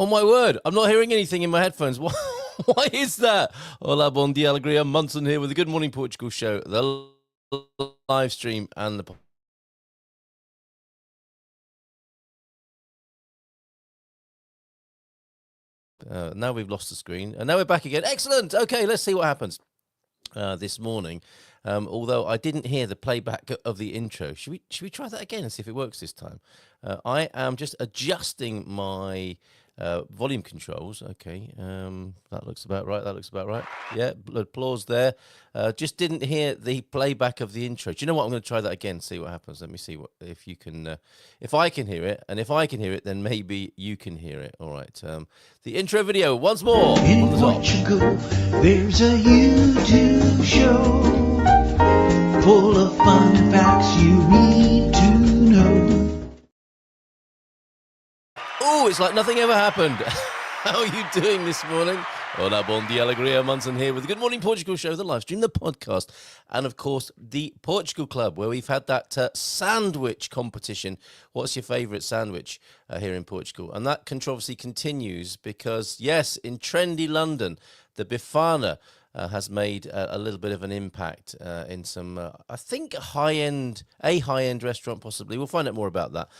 Oh, my word. I'm not hearing anything in my headphones. Why is that? Hola, bon dia, alegria. Munson here with the Good Morning Portugal show, the live stream and the... now we've lost the screen, and now we're back again. Excellent. Okay, let's see what happens this morning. Although I didn't hear the playback of the intro. Should we try that again and see if it works this time? I am just adjusting my volume controls. Okay, that looks about right. Yeah, applause there. Just didn't hear the playback of the intro. Do you know what? I'm going to try that again, see what happens. Let me see if you can, if I can hear it, and if I can hear it, then maybe you can hear it. All right. The intro video once more. In Portugal, there's a YouTube show full of fun facts you need to know. Oh, it's like nothing ever happened. How are you doing this morning? Hola, bon dia, alegria. Munson here with the Good Morning Portugal show, the live stream, the podcast, and of course, the Portugal Club, where we've had that sandwich competition. What's your favourite sandwich here in Portugal? And that controversy continues because, yes, in trendy London, the Bifana has made a little bit of an impact in some, I think, high-end restaurant possibly. We'll find out more about that.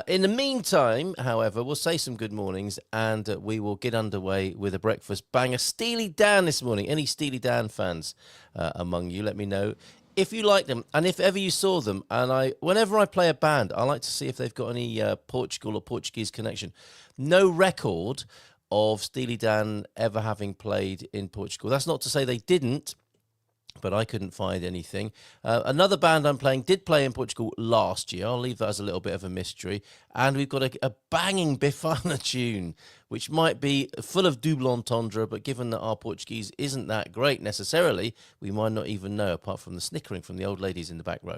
In the meantime, however, we'll say some good mornings and we will get underway with a breakfast banger. Steely Dan this morning. Any Steely Dan fans among you? Let me know if you like them and if ever you saw them. And whenever I play a band, I like to see if they've got any Portugal or Portuguese connection. No record of Steely Dan ever having played in Portugal. That's not to say they didn't, but I couldn't find anything. Another band I'm playing did play in Portugal last year. I'll leave that as a little bit of a mystery. And we've got a banging Bifana tune, which might be full of double entendre, but given that our Portuguese isn't that great necessarily, we might not even know, apart from the snickering from the old ladies in the back row.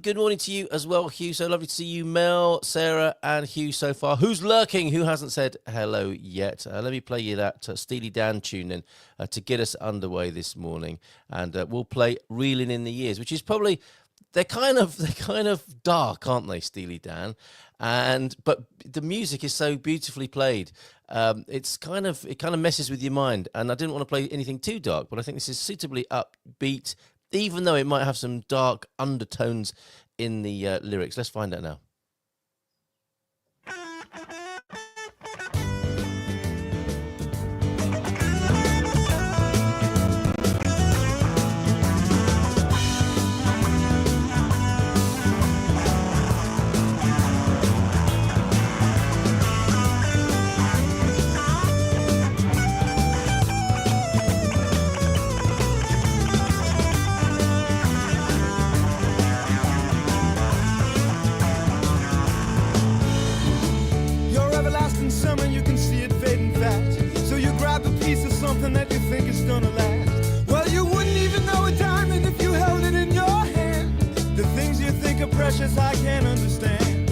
Good morning to you as well, Hugh. So lovely to see you, Mel, Sarah, and Hugh so far. Who's lurking? Who hasn't said hello yet? Let me play you that Steely Dan tune in to get us underway this morning. And we'll play Reeling in the Years, which is probably... They're kind of dark, aren't they, Steely Dan? But the music is so beautifully played. It kind of messes with your mind. And I didn't want to play anything too dark, but I think this is suitably upbeat, even though it might have some dark undertones in the lyrics. Let's find out now. Summer, you can see it fading fast. So you grab a piece of something that you think is gonna last. Well, you wouldn't even know a diamond if you held it in your hand. The things you think are precious, I can't understand.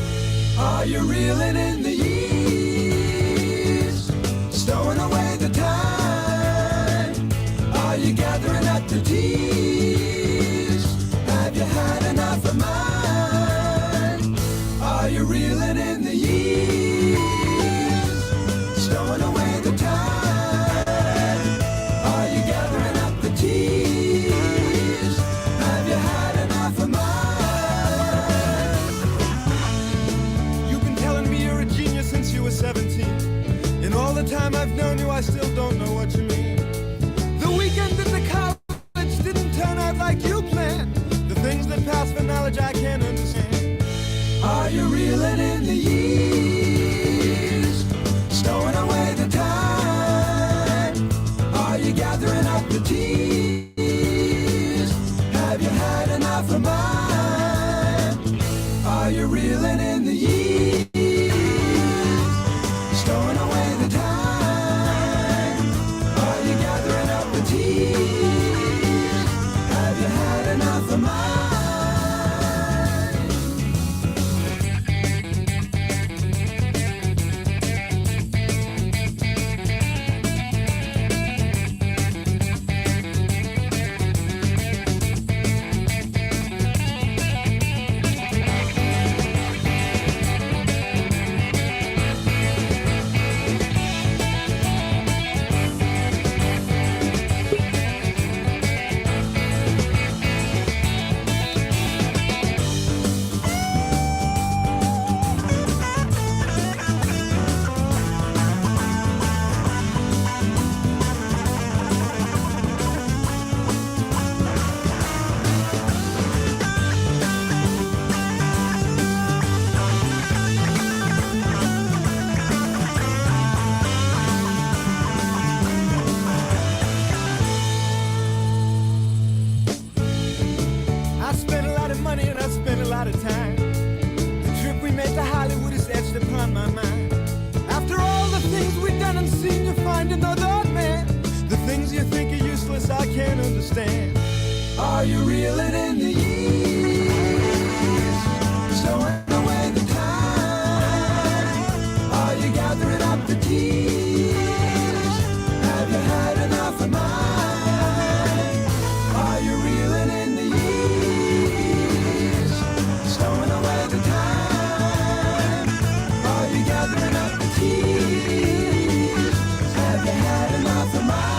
Are you reeling in the years, stowing away the time? Are you gathering up the tears? Have you had enough of mine? Are you reeling in the years, stowing away the time? Are you gathering up the tears? Have you had enough of mine? You've been telling me you're a genius since you were 17. In all the time I've known you, I still don't know what you mean. The weekend at the college didn't turn out like you planned. The things that pass for knowledge I can't understand. Are you reeling in the years, stowing away the time? Are you gathering up the tears? Have you had enough of mine? Are you reeling in the years, stowing away the time? Are you gathering up the tears? Have you had enough of mine? Are you reeling in the years, stowing away the time? Are you gathering up the tears? Have you had enough of mine? Are you reeling in the years, stowing away the time? Are you gathering up the tears? Have you had enough of mine?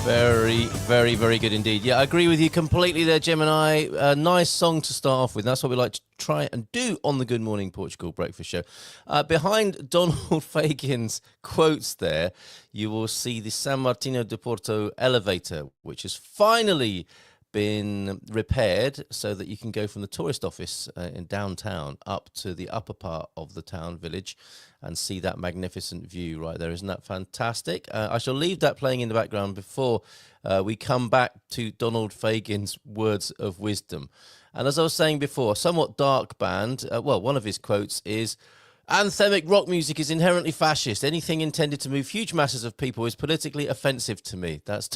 Very, very, very good indeed. Yeah, I agree with you completely there, Gemini. A nice song to start off with. That's what we like to try and do on the Good Morning Portugal breakfast show. Behind Donald Fagan's quotes there, you will see the San Martino de Porto elevator, which has finally been repaired so that you can go from the tourist office in downtown up to the upper part of the town village and see that magnificent view right there. Isn't that fantastic? I shall leave that playing in the background before we come back to Donald Fagan's words of wisdom. And as I was saying before, somewhat dark band. Well, one of his quotes is, "Anthemic rock music is inherently fascist. Anything intended to move huge masses of people is politically offensive to me." That's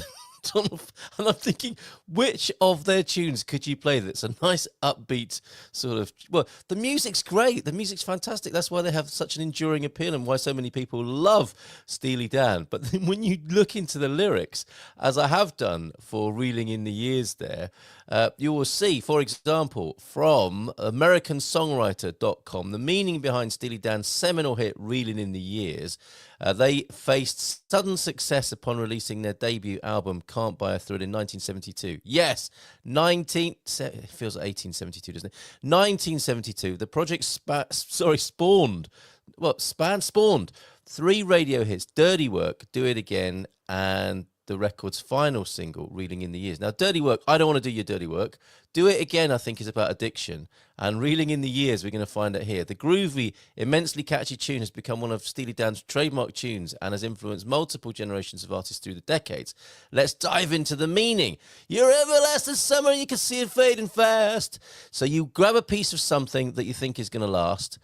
Donald. And I'm thinking, which of their tunes could you play that's a nice upbeat sort of... Well, the music's great. The music's fantastic. That's why they have such an enduring appeal and why so many people love Steely Dan. But then when you look into the lyrics, as I have done for Reeling in the Years there, you will see, for example, from AmericanSongwriter.com, the meaning behind Steely Dan's seminal hit Reeling in the Years. They faced sudden success upon releasing their debut album, Can't Buy a Thrill, in 1972. Yes, it feels like 1872, doesn't it? 1972, the project spawned 3 radio hits, Dirty Work, Do It Again, and the record's final single, Reeling in the Years. Now, Dirty Work, I don't want to do your dirty work. Do It Again, I think, is about addiction. And Reeling in the Years, we're going to find it here. The groovy, immensely catchy tune has become one of Steely Dan's trademark tunes and has influenced multiple generations of artists through the decades. Let's dive into the meaning. Your everlasting summer, you can see it fading fast. So you grab a piece of something that you think is going to last.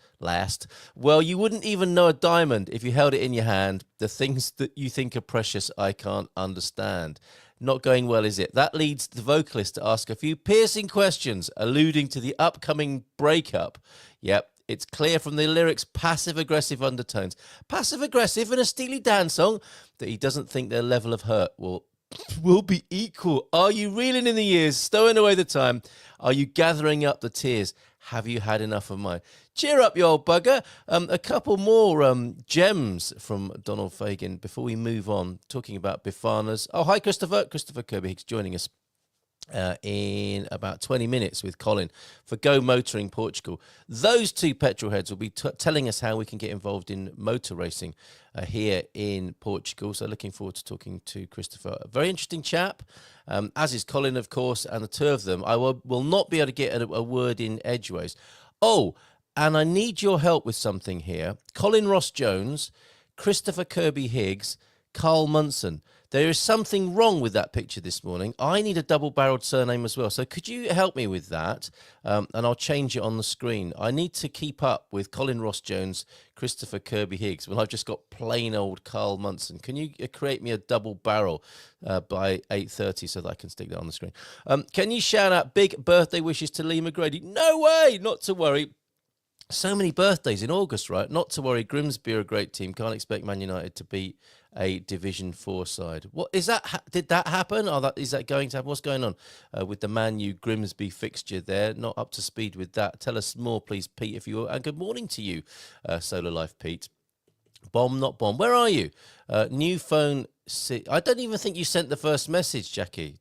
Well, you wouldn't even know a diamond if you held it in your hand. The things that you think are precious, I can't understand. Not going well, is it? That leads the vocalist to ask a few piercing questions, alluding to the upcoming breakup. Yep, it's clear from the lyrics' passive-aggressive undertones. Passive-aggressive in a Steely Dan song that he doesn't think their level of hurt will be equal. Are you reeling in the years, stowing away the time? Are you gathering up the tears? Have you had enough of mine? Cheer up, you old bugger. A couple more gems from Donald Fagan before we move on, talking about Bifanas. Oh, hi, Christopher. Christopher Kirby-Higgs joining us in about 20 minutes with Colin for Go Motoring Portugal. Those two petrolheads will be telling us how we can get involved in motor racing here in Portugal. So looking forward to talking to Christopher. A very interesting chap, as is Colin, of course, and the two of them. I will not be able to get a word in edgeways. Oh, and I need your help with something here. Colin Ross-Jones, Christopher Kirby-Higgs, Carl Munson. There is something wrong with that picture this morning. I need a double-barreled surname as well. So could you help me with that? And I'll change it on the screen. I need to keep up with Colin Ross-Jones, Christopher Kirby-Higgs, when I've just got plain old Carl Munson. Can you create me a double barrel by 8:30 so that I can stick that on the screen? Can you shout out big birthday wishes to Lee McGrady? No way! Not to worry. So many birthdays in August, right? Not to worry. Grimsby are a great team. Can't expect Man United to beat a Division 4 side. What is that? Did that happen? Is that going to happen? What's going on with the Man U Grimsby fixture there? Not up to speed with that. Tell us more, please, Pete, if you will. And good morning to you, Solar Life Pete. Bomb, not bomb. Where are you? New phone see. I don't even think you sent the first message, Jackie.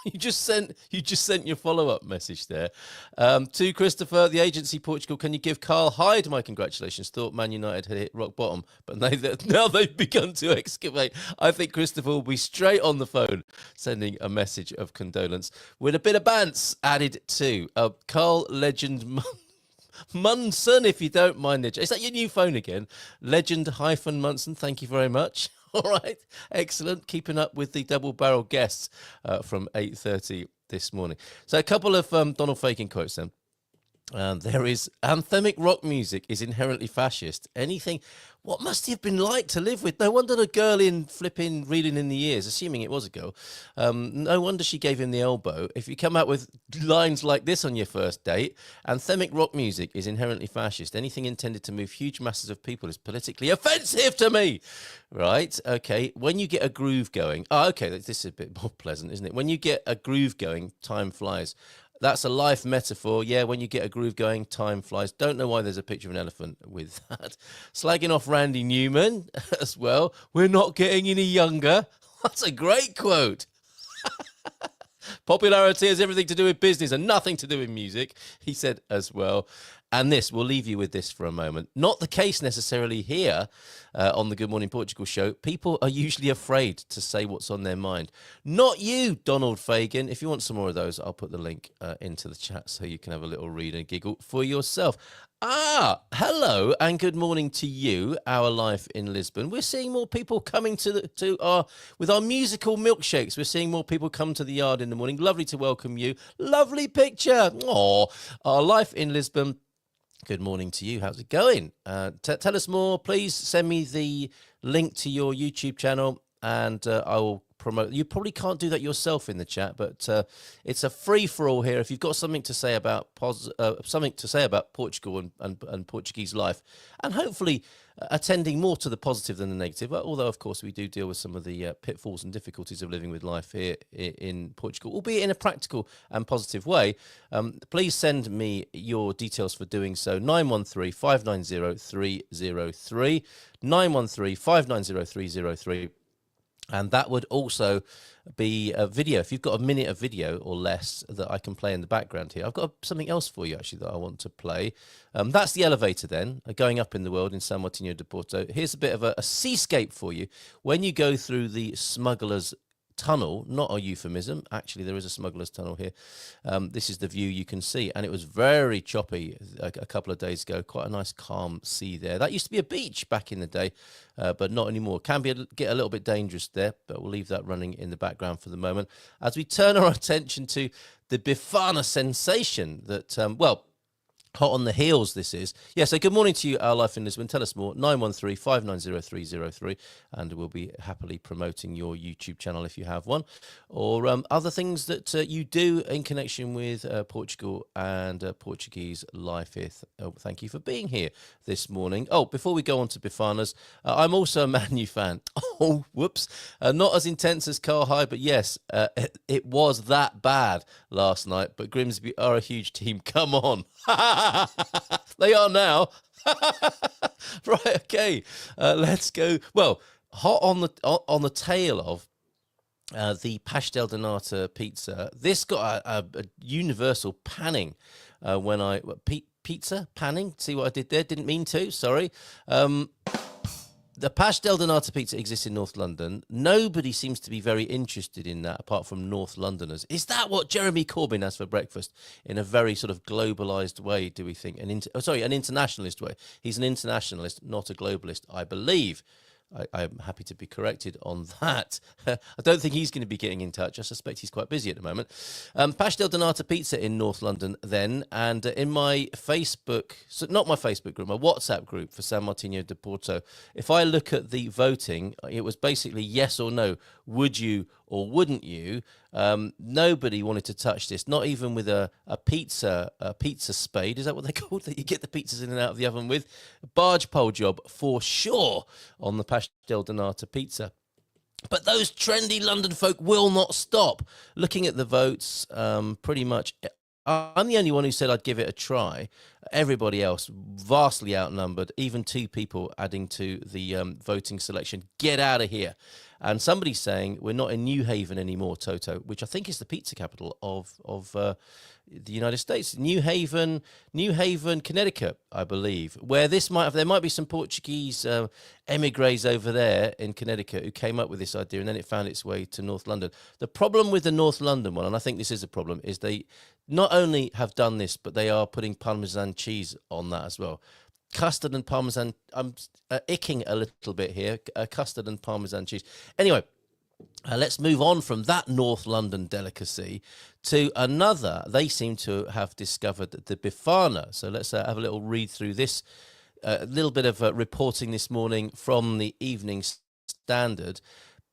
You just sent your follow-up message there. To Christopher, the agency Portugal, can you give Carl Hyde my congratulations? Thought Man United had hit rock bottom, but now they've begun to excavate. I think Christopher will be straight on the phone sending a message of condolence with a bit of bants added to. Carl Legend Munson, if you don't mind it. Is that your new phone again? Legend-Munson, thank you very much. All right, excellent. Keeping up with the double-barrel guests from 8:30 this morning. So a couple of Donald Fagen quotes then. There is anthemic rock music is inherently fascist. Anything, what must he have been like to live with? No wonder the girl in flipping reeling in the ears, assuming it was a girl, no wonder she gave him the elbow. If you come out with lines like this on your first date, anthemic rock music is inherently fascist. Anything intended to move huge masses of people is politically offensive to me. Right, okay, when you get a groove going, okay, this is a bit more pleasant, isn't it? When you get a groove going, time flies. That's a life metaphor. Yeah, when you get a groove going, time flies. Don't know why there's a picture of an elephant with that. Slagging off Randy Newman as well. We're not getting any younger. That's a great quote. Popularity has everything to do with business and nothing to do with music, he said as well. And this, we'll leave you with this for a moment. Not the case necessarily here on the Good Morning Portugal show. People are usually afraid to say what's on their mind. Not you, Donald Fagen. If you want some more of those, I'll put the link into the chat so you can have a little read and giggle for yourself. Hello and good morning to you, Our Life in Lisbon. We're seeing more people coming with our musical milkshakes. We're seeing more people come to the yard in the morning. Lovely to welcome you. Lovely picture. Our Life in Lisbon. Good morning to you. How's it going? Tell us more. Please send me the link to your YouTube channel and I will promote. You probably can't do that yourself in the chat, but it's a free-for-all here. If you've got something to say about Portugal and Portuguese life, and hopefully attending more to the positive than the negative, although, of course, we do deal with some of the pitfalls and difficulties of living with life here in Portugal, albeit in a practical and positive way, please send me your details for doing so. 913-590-303, 913-590-303. And that would also be a video. If you've got a minute of video or less that I can play in the background here, I've got something else for you, actually, that I want to play. That's the elevator then, going up in the world in San Martinho de Porto. Here's a bit of a seascape for you. When you go through the smuggler's tunnel, not a euphemism, actually there is a smuggler's tunnel here. This is the view you can see, and it was very choppy a couple of days ago. Quite a nice calm sea there. That used to be a beach back in the day, but not anymore. Can get a little bit dangerous there, but we'll leave that running in the background for the moment as we turn our attention to the Bifana sensation that hot on the heels this is. Yeah, so good morning to you, Our Life in Lisbon. Tell us more, 913-590-303, and we'll be happily promoting your YouTube channel if you have one, or other things that you do in connection with Portugal and Portuguese life here. Thank you for being here this morning. Before we go on to Bifanas, I'm also a Man U fan. Whoops. Not as intense as Carl Hyde, but yes, it was that bad last night, but Grimsby are a huge team. Come on. They are now. Right, okay. Let's go. Well, hot on the tail of the pastel de nata pizza. This got a universal panning when pizza panning. See what I did there? Didn't mean to. Sorry. The pastel de nata pizza exists in North London. Nobody seems to be very interested in that apart from North Londoners. Is that what Jeremy Corbyn has for breakfast in a very sort of globalised way, do we think? An internationalist way. He's an internationalist, not a globalist, I believe. I'm happy to be corrected on that. I don't think he's going to be getting in touch. I suspect he's quite busy at the moment. Pastel de nata pizza in North London then, and in my Facebook, not my Facebook group, my WhatsApp group for San Martinho de Porto, if I look at the voting, it was basically yes or no, would you or wouldn't you? Nobody wanted to touch this, not even with a pizza spade. Is that what they're called? That you get the pizzas in and out of the oven with? A barge pole job for sure on the pastel de nata pizza. But those trendy London folk will not stop. Looking at the votes, pretty much, I'm the only one who said I'd give it a try. Everybody else vastly outnumbered, even 2 people adding to the voting selection. Get out of here. And somebody's saying we're not in New Haven anymore, Toto, which I think is the pizza capital of the United States. New Haven, Connecticut, I believe, where there might be some Portuguese emigres over there in Connecticut who came up with this idea, and then it found its way to North London. The problem with the North London one, and I think this is a problem, is they not only have done this, but they are putting Parmesan cheese on that as well. Custard and Parmesan. I'm icking a little bit here. Custard and Parmesan cheese. Anyway, let's move on from that North London delicacy to another. They seem to have discovered the Befana. So let's have a little read through this. A little bit of reporting this morning from the Evening Standard.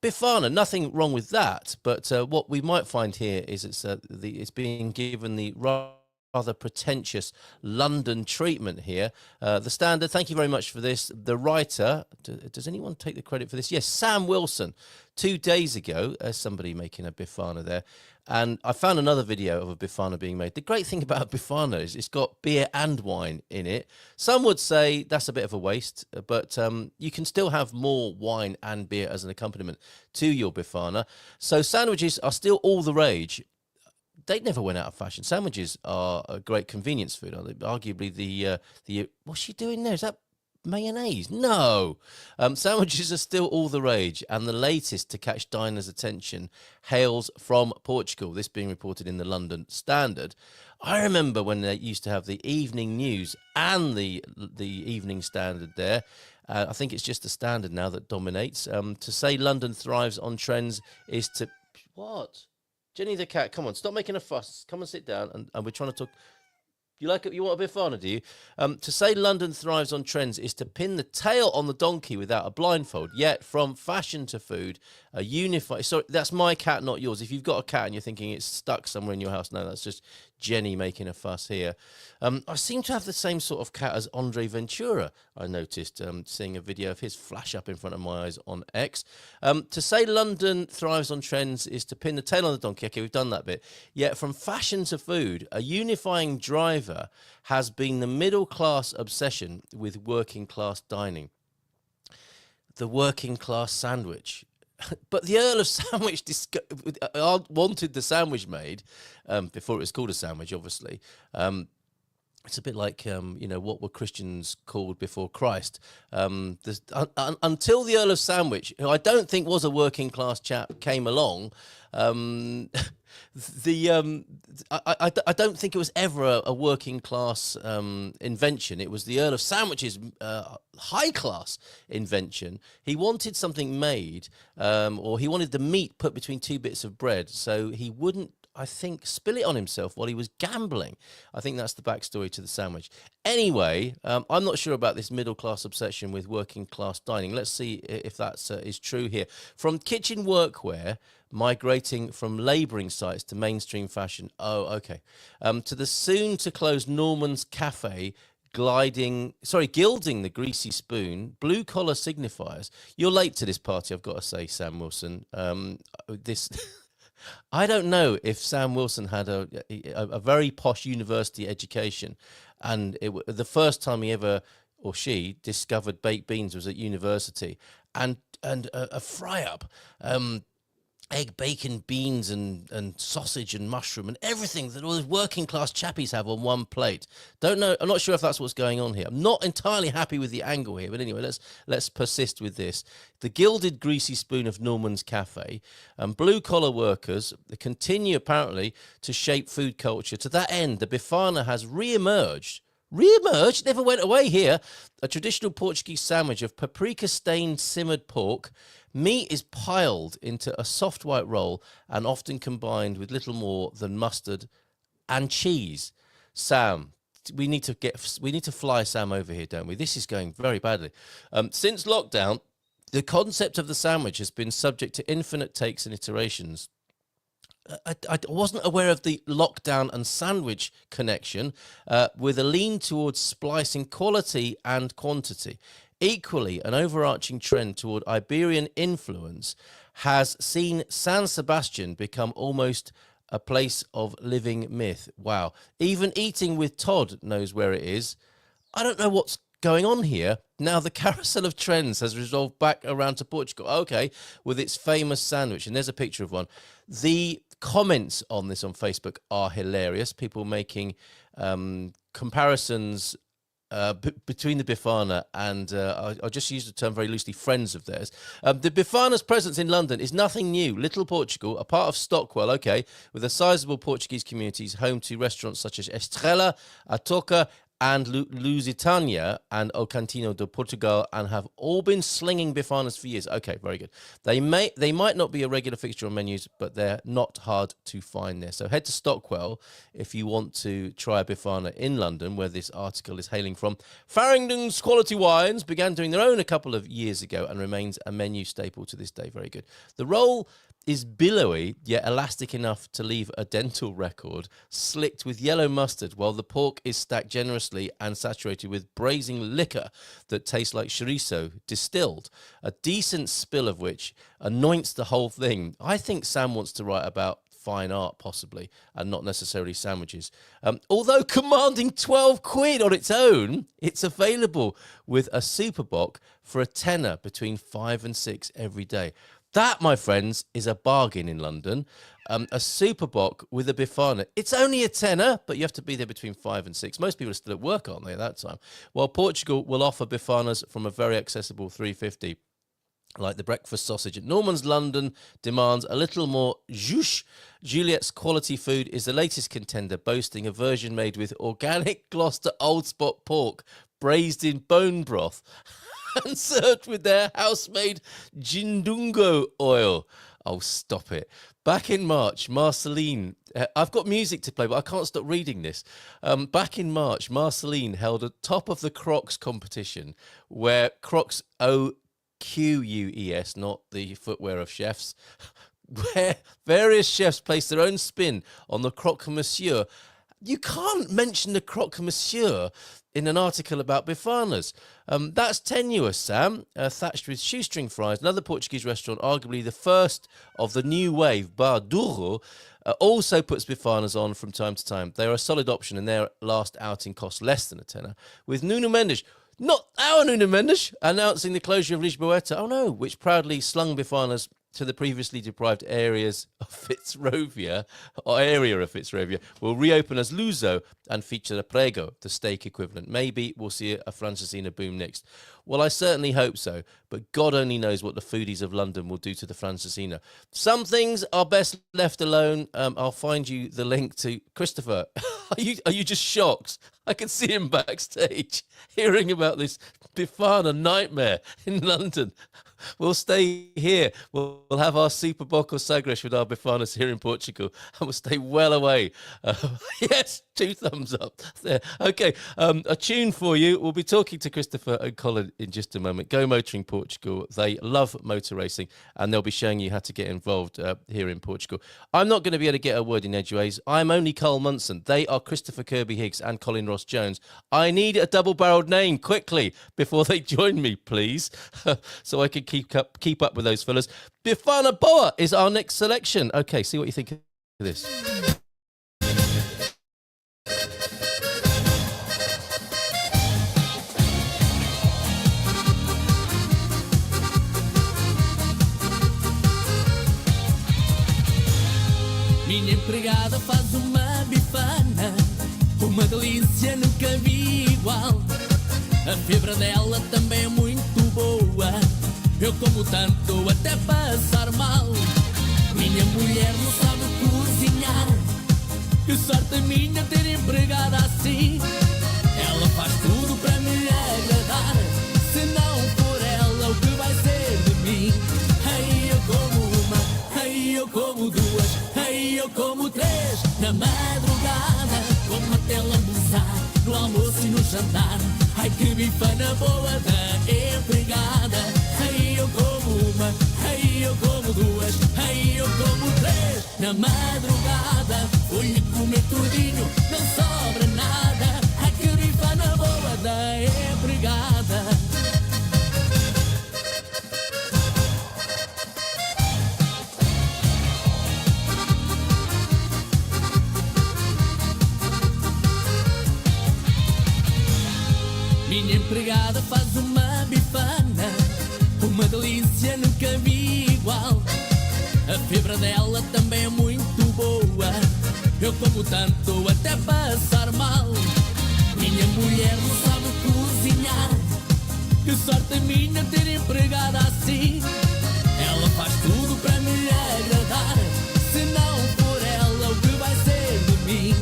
Befana, nothing wrong with that. But what we might find here is it's being given the rather pretentious London treatment here. The Standard, thank you very much for this. The writer, does anyone take the credit for this? Yes, Sam Wilson. 2 days ago, somebody making a Befana there. And I found another video of a Befana being made. The great thing about a Befana is it's got beer and wine in it. Some would say that's a bit of a waste, but you can still have more wine and beer as an accompaniment to your Befana. So sandwiches are still all the rage. They never went out of fashion. Sandwiches are a great convenience food, aren't they? Arguably the what's she doing there? Is that mayonnaise? No. Sandwiches are still all the rage, and the latest to catch diners' attention hails from Portugal. This being reported in the London Standard. I remember when they used to have the evening news and the Evening Standard there. I think it's just the Standard now that dominates. To say London thrives on trends is to what? Jenny the cat, come on, stop making a fuss. Come and sit down, and we're trying to talk. You like it? You want a Befana, do you? To say London thrives on trends is to pin the tail on the donkey without a blindfold. Yet, from fashion to food, a unified... Sorry, that's my cat, not yours. If you've got a cat and you're thinking it's stuck somewhere in your house, no, that's just Jenny making a fuss here. I seem to have the same sort of cat as Andre Ventura, I noticed, seeing a video of his flash up in front of my eyes on X. To say London thrives on trends is to pin the tail on the donkey. Okay, we've done that bit. Yet, from fashion to food, a unifying driver has been the middle-class obsession with working-class dining. The working-class sandwich. But the Earl of Sandwich wanted the sandwich made before it was called a sandwich, obviously. It's a bit like, what were Christians called before Christ? Until the Earl of Sandwich, who I don't think was a working-class chap, came along, I don't think it was ever a working-class invention. It was the Earl of Sandwich's high-class invention. He wanted something made, or he wanted the meat put between 2 bits of bread, so he wouldn't, I think, spill it on himself while he was gambling. I think that's the backstory to the sandwich. Anyway, I'm not sure about this middle-class obsession with working-class dining. Let's see if that is true here. From kitchen workwear, migrating from labouring sites to mainstream fashion. Oh, okay. To the soon-to-close Norman's Cafe, gilding the greasy spoon, blue-collar signifiers. You're late to this party, I've got to say, Sam Wilson. I don't know if Sam Wilson had a very posh university education, and the first time he ever, or she, discovered baked beans was at university, and a fry-up, egg, bacon, beans, and sausage and mushroom and everything that all those working class chappies have on one plate. Don't know. I'm not sure if that's what's going on here. I'm not entirely happy with the angle here, but anyway, let's persist with this. The gilded greasy spoon of Norman's Cafe and blue collar workers continue apparently to shape food culture. To that end, the Befana has re-emerged, never went away here. A traditional Portuguese sandwich of paprika-stained simmered pork. Meat is piled into a soft white roll and often combined with little more than mustard and cheese. Sam, we need to fly Sam over here, don't we? This is going very badly. Since lockdown, the concept of the sandwich has been subject to infinite takes and iterations. I wasn't aware of the lockdown and sandwich connection, with a lean towards splicing quality and quantity. Equally, an overarching trend toward Iberian influence has seen San Sebastian become almost a place of living myth. Wow. Even Eating with Todd knows where it is. I don't know what's going on here. Now the carousel of trends has resolved back around to Portugal. Okay, with its famous sandwich. And there's a picture of one. The comments on this on Facebook are hilarious. People making comparisons between the Befana and, I'll just use the term very loosely, friends of theirs. The Befana's presence in London is nothing new. Little Portugal, a part of Stockwell, okay, with a sizable Portuguese communities, home to restaurants such as Estrela, Atoca, and Lusitania and O Cantinho de Portugal, and have all been slinging Bifanas for years. Okay, very good. They might not be a regular fixture on menus, but they're not hard to find there. So head to Stockwell if you want to try a Bifana in London, where this article is hailing from. Farringdon's Quality Wines began doing their own a couple of years ago and remains a menu staple to this day. Very good. The roll is billowy, yet elastic enough to leave a dental record, slicked with yellow mustard, while the pork is stacked generously and saturated with braising liquor that tastes like chorizo distilled, a decent spill of which anoints the whole thing. I think Sam wants to write about fine art, possibly, and not necessarily sandwiches. Although commanding 12 quid on its own, it's available with a super bock for a tenner between 5 and 6 every day. That, my friends, is a bargain in London. A super bock with a Bifana. It's only a tenner, but you have to be there between 5 and 6. Most people are still at work, aren't they, at that time? While Portugal will offer Bifanas from a very accessible $3.50. Like the breakfast sausage at Norman's London demands a little more zhoosh. Juliet's Quality Food is the latest contender, boasting a version made with organic Gloucester Old Spot pork, braised in bone broth, and served with their house-made Jindungo oil. Oh, stop it. Back in March, Marceline... I've got music to play, but I can't stop reading this. Back in March, Marceline held a top of the Crocs competition, where Crocs OQUES, not the footwear of chefs, where various chefs placed their own spin on the croque monsieur. You can't mention the croque monsieur in an article about Bifanas. That's tenuous, Sam. Thatched with shoestring fries. Another Portuguese restaurant, arguably the first of the new wave, Bar Douro, also puts Bifanas on from time to time. They are a solid option, and their last outing cost less than a tenner. With Nuno Mendes, not our Nuno Mendes, announcing the closure of Lisboeta, oh no, which proudly slung Bifanas to the previously deprived areas of Fitzrovia, will reopen as Luso and feature a Prego, the steak equivalent. Maybe we'll see a Francesina boom next. Well, I certainly hope so, but God only knows what the foodies of London will do to the Francesina. Some things are best left alone. I'll find you the link to Christopher. Are you just shocked? I can see him backstage hearing about this Bifana nightmare in London. We'll stay here. We'll have our Super Bock or Sagres with our Bifanas here in Portugal, and we'll stay well away. Yes, 2 thumbs up there. Okay, a tune for you. We'll be talking to Christopher and Colin in just a moment. Go Motoring Portugal. They love motor racing, and they'll be showing you how to get involved here in Portugal. I'm not going to be able to get a word in edgeways. I'm only Carl Munson. They are Christopher Kirby-Higgs and Colin Ross Jones. I need a double-barreled name quickly before they join me, please, so I can keep up with those fellas. Bifana Boa is our next selection. Okay, see what you think of this. Minha empregada faz uma bifana, uma delícia, nunca vi igual. A fibra dela também é muito boa, eu como tanto até passar mal. Minha mulher não sabe cozinhar, que sorte minha ter empregada assim. Ela faz tudo para me agradar, se não for ela o que vai ser de mim? Ei, eu como uma, ei, eu como duas, ei, eu como 3 na madrugada, como até lambuzar no almoço e no jantar. Ai, que bifana boa da empregada. Ei, eu como uma, ei, eu como duas, ei, eu como 3 na madrugada. Vou-lhe comer tudinho, não sobra nada. Ai, que bifana boa da empregada. empregada faz uma bifana, uma delícia, nunca vi igual. A fibra dela também é muito boa, eu como tanto até passar mal. Minha mulher não sabe cozinhar, que sorte minha ter empregada assim. Ela faz tudo para me agradar, se não for ela o que vai ser de mim?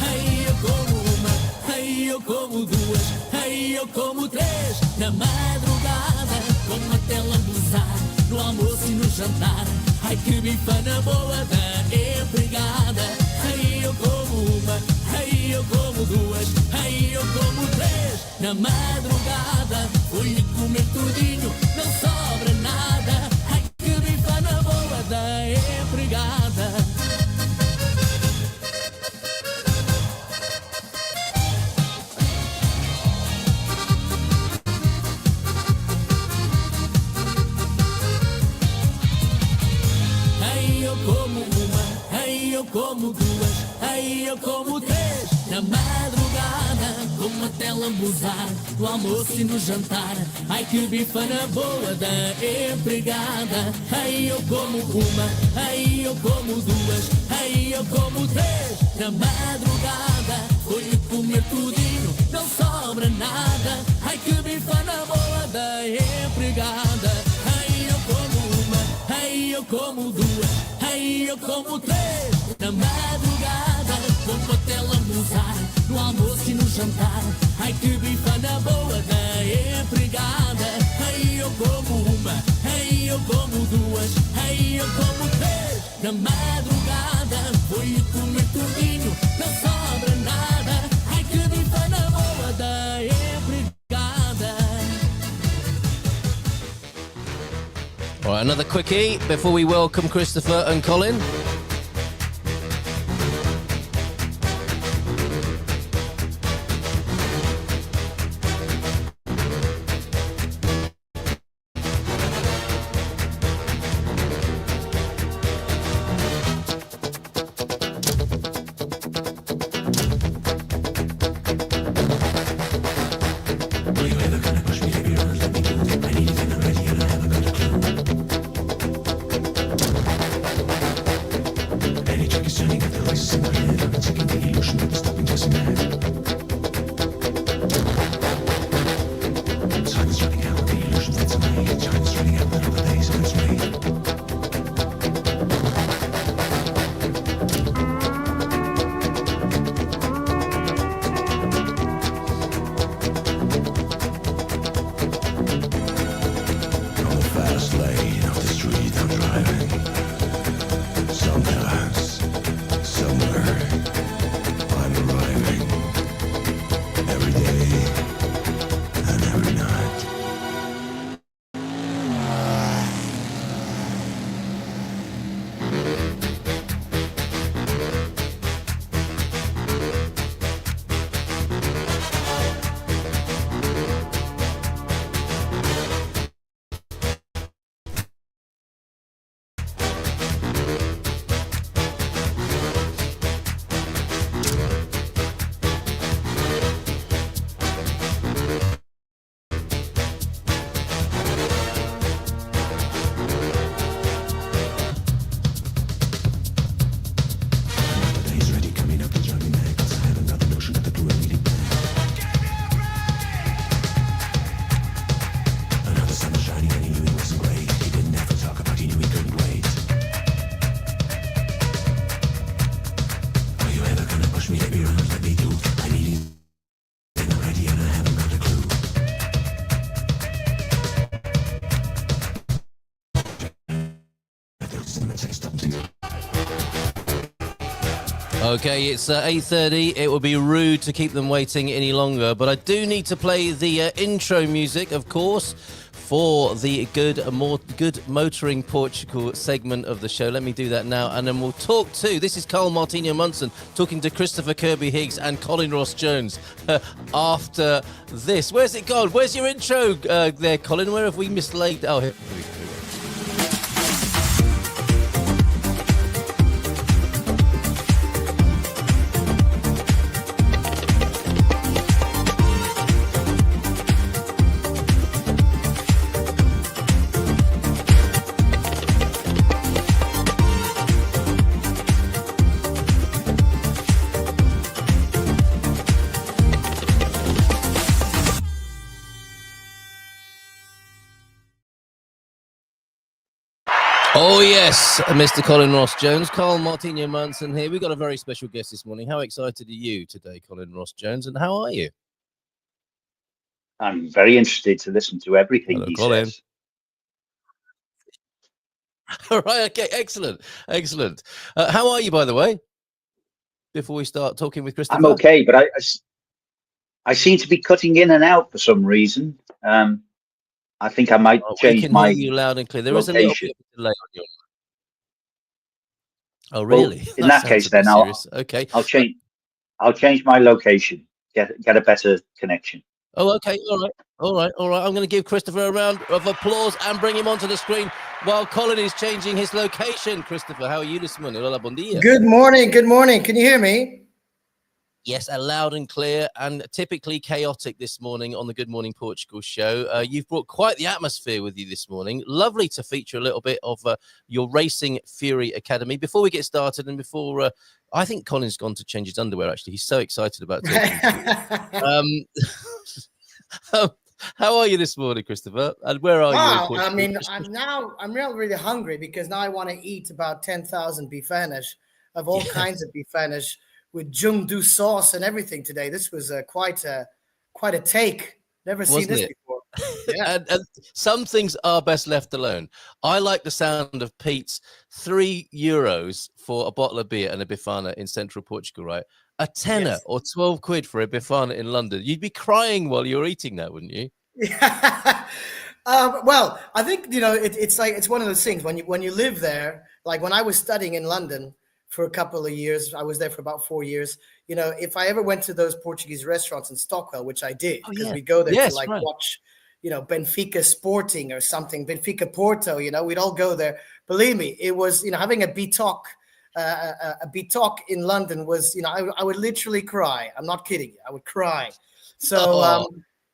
Ai, eu como uma, ai, eu como duas, ai, eu como três. Na madrugada, como até lambuzar, no almoço e no jantar. Ai, que bifana boa da empregada. Ai, eu como uma, ai, eu como duas, ai, eu como três. Na madrugada, vou-lhe comer tudinho, não sobra nada. Ai, que bifana boa da empregada. Ai, eu como uma, ai, eu como duas, ai, eu como três. Na madrugada, como até lambuzar, no almoço e no jantar. Ai, que bifana boa da empregada. Ai, eu como uma, ai, eu como duas, ai, eu como três. Na madrugada, vou-lhe comer tudinho, não sobra nada. Ai, que bifana boa da empregada. Ai, eu como uma, ai, eu como duas, ai, eu como três. Na madrugada, como até lambuzar, no almoço e no jantar. Ai, que bifana boa da empregada. Ai, eu como uma, ai, eu como duas, ai, eu como três. Na madrugada, vou-lhe comer tudinho, não sobra nada. Ai, que bifana boa da empregada. All right, another quickie before we welcome Christopher and Colin. Okay, it's 8:30. It would be rude to keep them waiting any longer, but I do need to play the intro music, of course, for the good motoring Portugal segment of the show. Let me do that now, and then we'll talk to, this is Carl Martinho Munson talking to Christopher Kirby-Higgs and Colin Ross-Jones after this. Where's it gone? Where's your intro there, Colin? Where have we mislaid? Oh, here we go. Oh, yes, Mr. Colin Ross Jones, Carl Martinho Munson here. We've got a very special guest this morning. How excited are you today, Colin Ross Jones, and how are you? I'm very interested to listen to everything Hello, he Colin. says. All right, okay, excellent. How are you, by the way, before we start talking with Christopher? I'm okay, but I seem to be cutting in and out for some reason. I think I might We change can my hear you loud and clear. There is a little location. bit of delay on your. Oh, really? Well, in that case, then Okay. I'll change my location. Get a better connection. Oh, okay. All right. I'm going to give Christopher a round of applause and bring him onto the screen while Colin is changing his location. Christopher, how are you this morning? Hola, bon dia. Good morning. Can you hear me? Yes, loud and clear, and typically chaotic this morning on the Good Morning Portugal show. You've brought quite the atmosphere with you this morning. Lovely to feature a little bit of your Racing Fury Academy. Before we get started, and before I think Colin's gone to change his underwear, actually. He's so excited about talking to you. How are you this morning, Christopher? And where are you in Portugal? I mean, I'm really hungry because now I want to eat about 10,000 bifanas of all kinds of bifanas with jundu sauce and everything today. This was quite a take. Never seen this before. Yeah. and some things are best left alone. I like the sound of Pete's €3 for a bottle of beer and a bifana in central Portugal, right? A tenner or 12 quid for a bifana in London. You'd be crying while you're eating that, wouldn't you? Yeah. Well, I think, it's one of those things when you live there, like when I was studying in London for a couple of years, I was there for about 4 years. If I ever went to those Portuguese restaurants in Stockwell, which I did, because we go there to watch, Benfica Sporting or something, Benfica Porto, we'd all go there. Believe me, it was, having a bitok in London was, I would literally cry. I'm not kidding you. I would cry. So,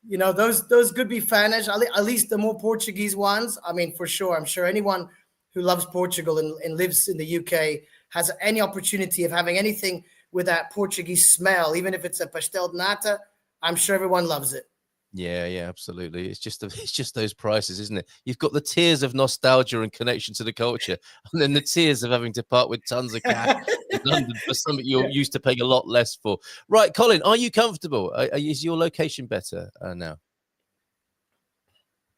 those good bifanas, at least the more Portuguese ones. I mean, for sure, I'm sure anyone who loves Portugal and lives in the UK has any opportunity of having anything with that Portuguese smell, even if it's a pastel de nata, I'm sure everyone loves it. Yeah, absolutely. It's just those prices, isn't it? You've got the tears of nostalgia and connection to the culture, and then the tears of having to part with tons of cash in London for something you're used to paying a lot less for. Right, Colin, are you comfortable? Is your location better now?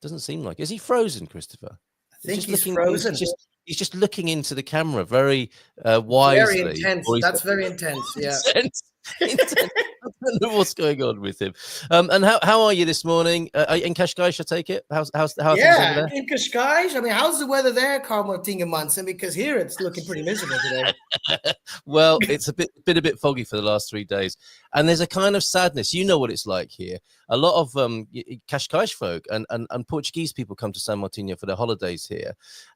Doesn't seem like. Is he frozen, Christopher? I think he's frozen. He's just looking into the camera very wisely. Very intense. That's very intense. Yeah. Intense. I don't know what's going on with him. And how are you this morning? In Cascais, I take it. How are things over there? In Cascais. I mean, how's the weather there, Carl Martinho Munson? Because here it's looking pretty miserable today. Well, it's been a bit foggy for the last 3 days, and there's a kind of sadness. You know what it's like here. A lot of Cascais folk and Portuguese people come to San Martinho for their holidays here,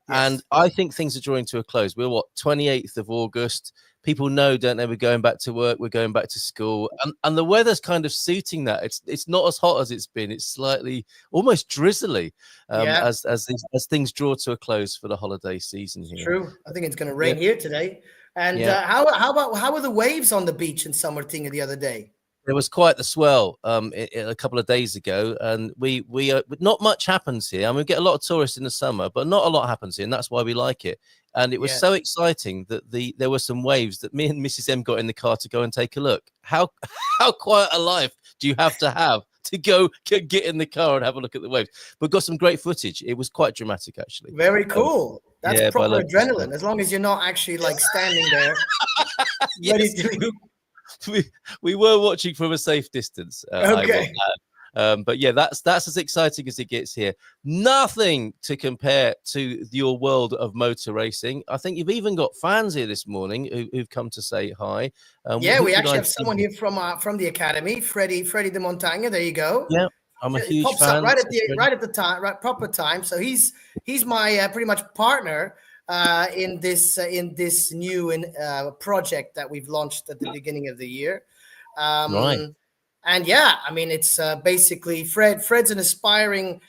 and I think things are drawing to a close. We're 28th of August. People know, don't they? We're going back to work. We're going back to school, and the weather's kind of suiting that. It's not as hot as it's been. It's slightly, almost drizzly, as things draw to a close for the holiday season here. True. I think it's going to rain here today. And how are the waves on the beach in San Martinho the other day? There was quite the swell a couple of days ago, and we not much happens here. I mean, we get a lot of tourists in the summer, but not a lot happens here, and that's why we like it. And it was so exciting that there were some waves that me and Mrs. M got in the car to go and take a look. How quiet a life do you have to go get in the car and have a look at the waves? But got some great footage. It was quite dramatic, actually. Very cool. That's proper adrenaline. As long as you're not actually like standing there. We were watching from a safe distance. Okay. But yeah, that's as exciting as it gets here. Nothing to compare to your world of motor racing. I think you've even got fans here this morning who've come to say hi. We actually have someone here from the academy, Freddie de Montaña. There you go. Yeah, I'm a huge fan. Right at the time, right proper time. So he's my pretty much partner in this new project that we've launched at the beginning of the year. Right. And yeah, I mean, it's basically Fred's an aspiring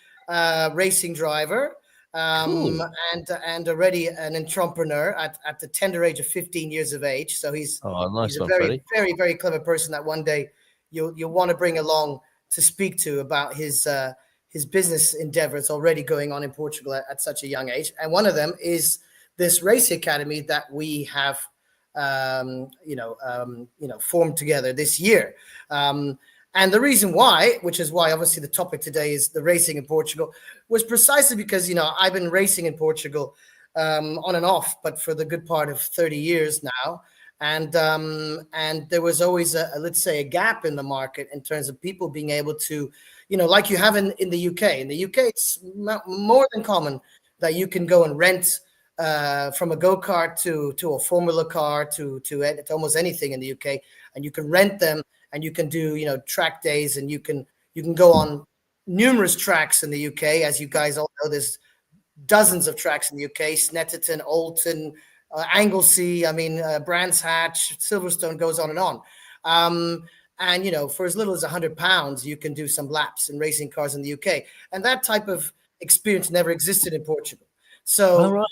racing driver, Cool. and already an entrepreneur at the tender age of 15 years of age. So he's a very, very, very clever person that one day you'll want to bring along to speak to about his business endeavors already going on in Portugal at such a young age. And one of them is this race academy that we have, formed together this year. And the reason why, which is why obviously the topic today is the racing in Portugal, was precisely because, I've been racing in Portugal on and off, but for the good part of 30 years now. And there was always let's say a gap in the market in terms of people being able to, like you have in the UK. In the UK, it's more than common that you can go and rent from a go-kart to a Formula car to almost anything in the UK, and you can rent them. And you can do, track days, and you can go on numerous tracks in the UK. As you guys all know, there's dozens of tracks in the UK: Snetterton, Alton, Anglesey. Brands Hatch, Silverstone, goes on and on. And for as little as £100, you can do some laps in racing cars in the UK. And that type of experience never existed in Portugal. So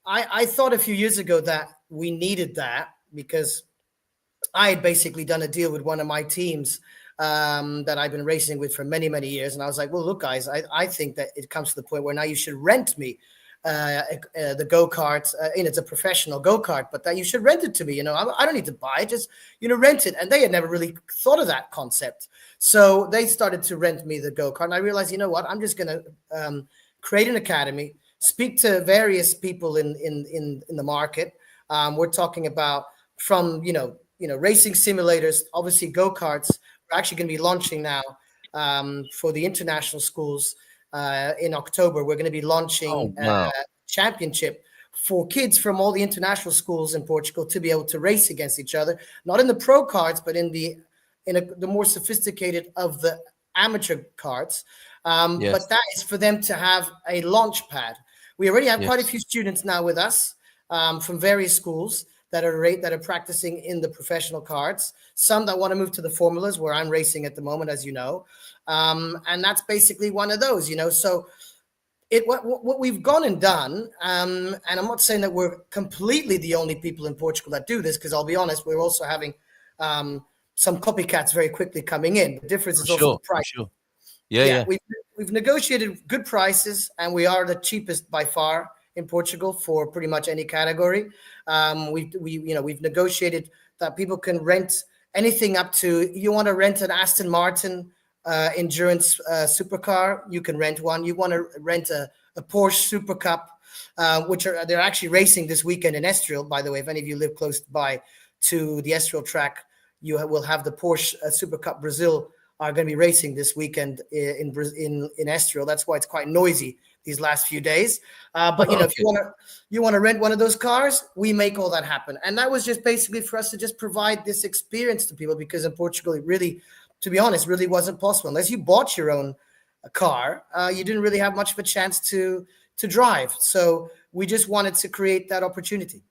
I thought a few years ago that we needed that, because I had basically done a deal with one of my teams that I've been racing with for many, many years. And I was like, well, look, guys, I think that it comes to the point where now you should rent me the go-kart. It's a professional go-kart, but that you should rent it to me. I don't need to buy it, just, rent it. And they had never really thought of that concept. So they started to rent me the go-kart. And I realized, you know what, I'm just going to create an academy, speak to various people in the market. We're talking about from, racing simulators, obviously go-karts. We're actually going to be launching now for the international schools in October. We're going to be launching a championship for kids from all the international schools in Portugal to be able to race against each other, not in the pro carts, but in the more sophisticated of the amateur carts. But that is for them to have a launch pad. We already have quite a few students now with us from various schools that are practicing in the professional carts, some that want to move to the formulas, where I'm racing at the moment, as you know. And that's basically one of those, So what we've gone and done, and I'm not saying that we're completely the only people in Portugal that do this, because I'll be honest, we're also having some copycats very quickly coming in. The difference is also the price. Sure. Yeah. We've negotiated good prices, and we are the cheapest by far in Portugal for pretty much any category. We've negotiated that people can rent anything up to, you want to rent an Aston Martin endurance supercar, you can rent one. You want to rent a Porsche Super Cup, they're actually racing this weekend in Estoril, by the way. If any of you live close by to the Estoril track, you will have the Porsche Super Cup Brazil are going to be racing this weekend in Estoril. That's why it's quite noisy these last few days. But if you want to rent one of those cars, we make all that happen. And that was just basically for us to just provide this experience to people, because in Portugal, it really, to be honest, really wasn't possible. Unless you bought your own car, you didn't really have much of a chance to drive. So we just wanted to create that opportunity.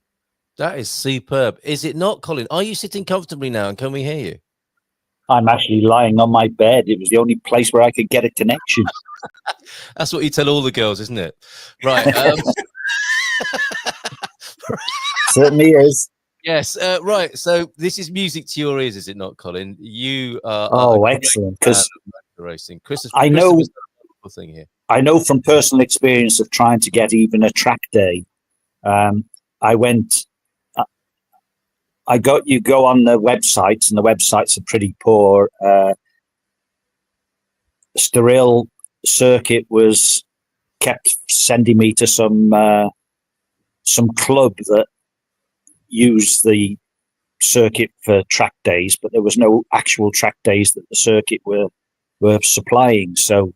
That is superb. Is it not, Colin? Are you sitting comfortably now, and can we hear you? I'm actually lying on my bed. It was the only place where I could get a connection. That's what you tell all the girls, isn't it? Right. Certainly is. Yes. Right. So this is music to your ears, is it not, Colin? You are. Oh, excellent. Because racing. I know from personal experience of trying to get even a track day. You go on the websites, and the websites are pretty poor. Estoril circuit was kept sending me to some club that used the circuit for track days, but there was no actual track days that the circuit were supplying. So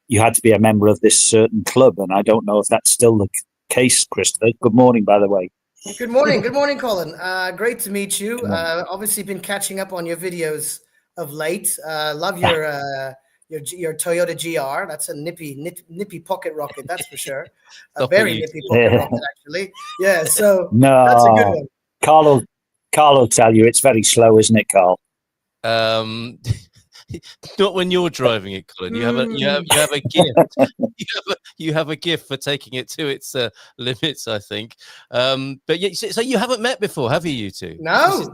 you had to be a member of this certain club, and I don't know if that's still the case, Christopher. Good morning, by the way. Good morning, Colin. Great to meet you. Obviously, been catching up on your videos of late. Love your Toyota GR. That's a nippy pocket rocket, that's for sure. A very nippy pocket rocket, actually. Yeah. So that's a good one. Carl will tell you it's very slow, isn't it, Carl? Not when you're driving it, Colin. You have a gift. You have a gift for taking it to its limits, I think. But yeah, so you haven't met before, have you two? No.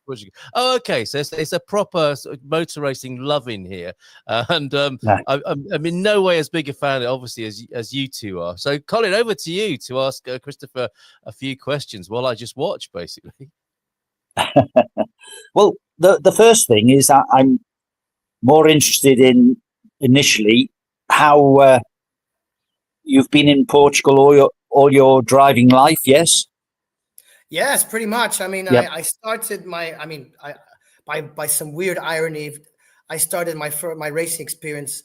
Portugal. Oh, okay. So it's a proper sort of motor racing love in here, and No. I'm in no way as big a fan, obviously, as you two are. So, Colin, over to you to ask Christopher a few questions while I just watch, basically. Well, the first thing is that I'm more interested in initially how you've been in Portugal all your driving life. Yes. Yes, pretty much. I mean, Yep. I started my, I mean, by some weird irony, I started my racing experience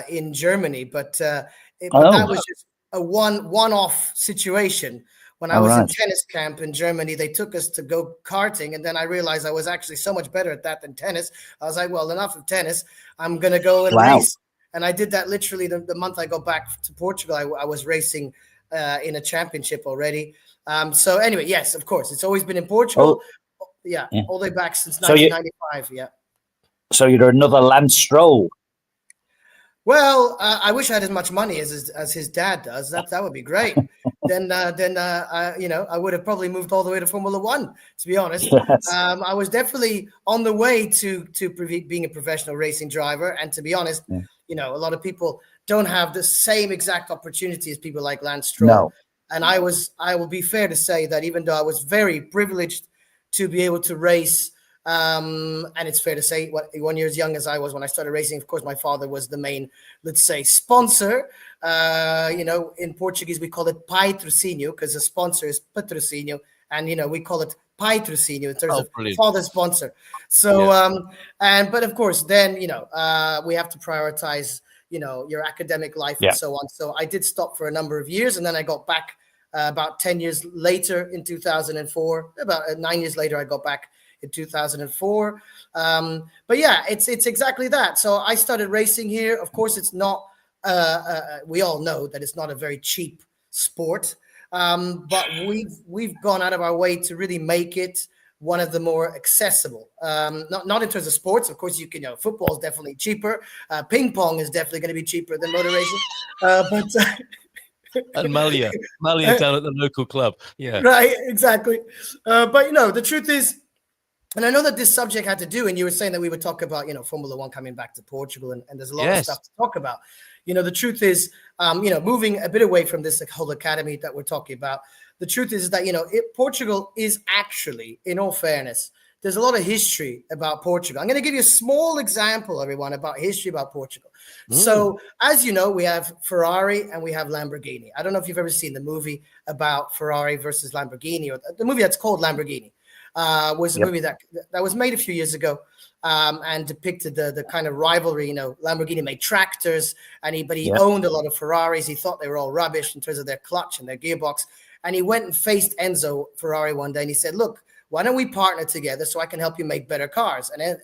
in Germany, but that was just a one-off situation. When I was in tennis camp in Germany, they took us to go karting, and then I realized I was actually so much better at that than tennis. I was like, well, enough of tennis. I'm going to go and race. And I did that literally the month I got back to Portugal. I was racing in a championship already. So anyway, yes, of course, it's always been in Portugal. Yeah, all the way back since 1995. Yeah. So you're another Lance Stroll. Well, I wish I had as much money as his dad does. That would be great. then I would have probably moved all the way to Formula One. To be honest, Yes. I was definitely on the way to being a professional racing driver. And to be honest, a lot of people don't have the same exact opportunity as people like Lance Stroll. No. And I will be fair to say that even though I was very privileged to be able to race, and it's fair to say 1 year as young as I was when I started racing, of course, my father was the main, let's say, sponsor. In Portuguese, we call it patrocínio because the sponsor is patrocínio. And, we call it patrocínio in terms of father sponsor. So, but of course, then, we have to prioritize, your academic life and so on. So I did stop for a number of years, and then I got back about 10 years later in 2004. About 9 years later, I got back in 2004. But yeah, it's exactly that. So I started racing here. Of course, it's not, we all know that it's not a very cheap sport. But we've gone out of our way to really make it one of the more accessible. Not in terms of sports. Of course, football is definitely cheaper. Ping pong is definitely going to be cheaper than motor racing. And Malia down at the local club. Yeah. Right, exactly. But the truth is, and I know that this subject had to do, and you were saying that we would talk about, Formula One coming back to Portugal, and there's a lot of stuff to talk about. The truth is, moving a bit away from this whole academy that we're talking about, the truth is that, Portugal is actually, in all fairness, there's a lot of history about Portugal. I'm going to give you a small example, everyone, about history about Portugal. So, as you know, we have Ferrari and we have Lamborghini. I don't know if you've ever seen the movie about Ferrari versus Lamborghini, or the movie that's called Lamborghini. Was a movie that was made a few years ago, and depicted the kind of rivalry. Lamborghini made tractors, but he owned a lot of Ferraris. He thought they were all rubbish in terms of their clutch and their gearbox. And he went and faced Enzo Ferrari one day, and he said, "Look, why don't we partner together so I can help you make better cars?" And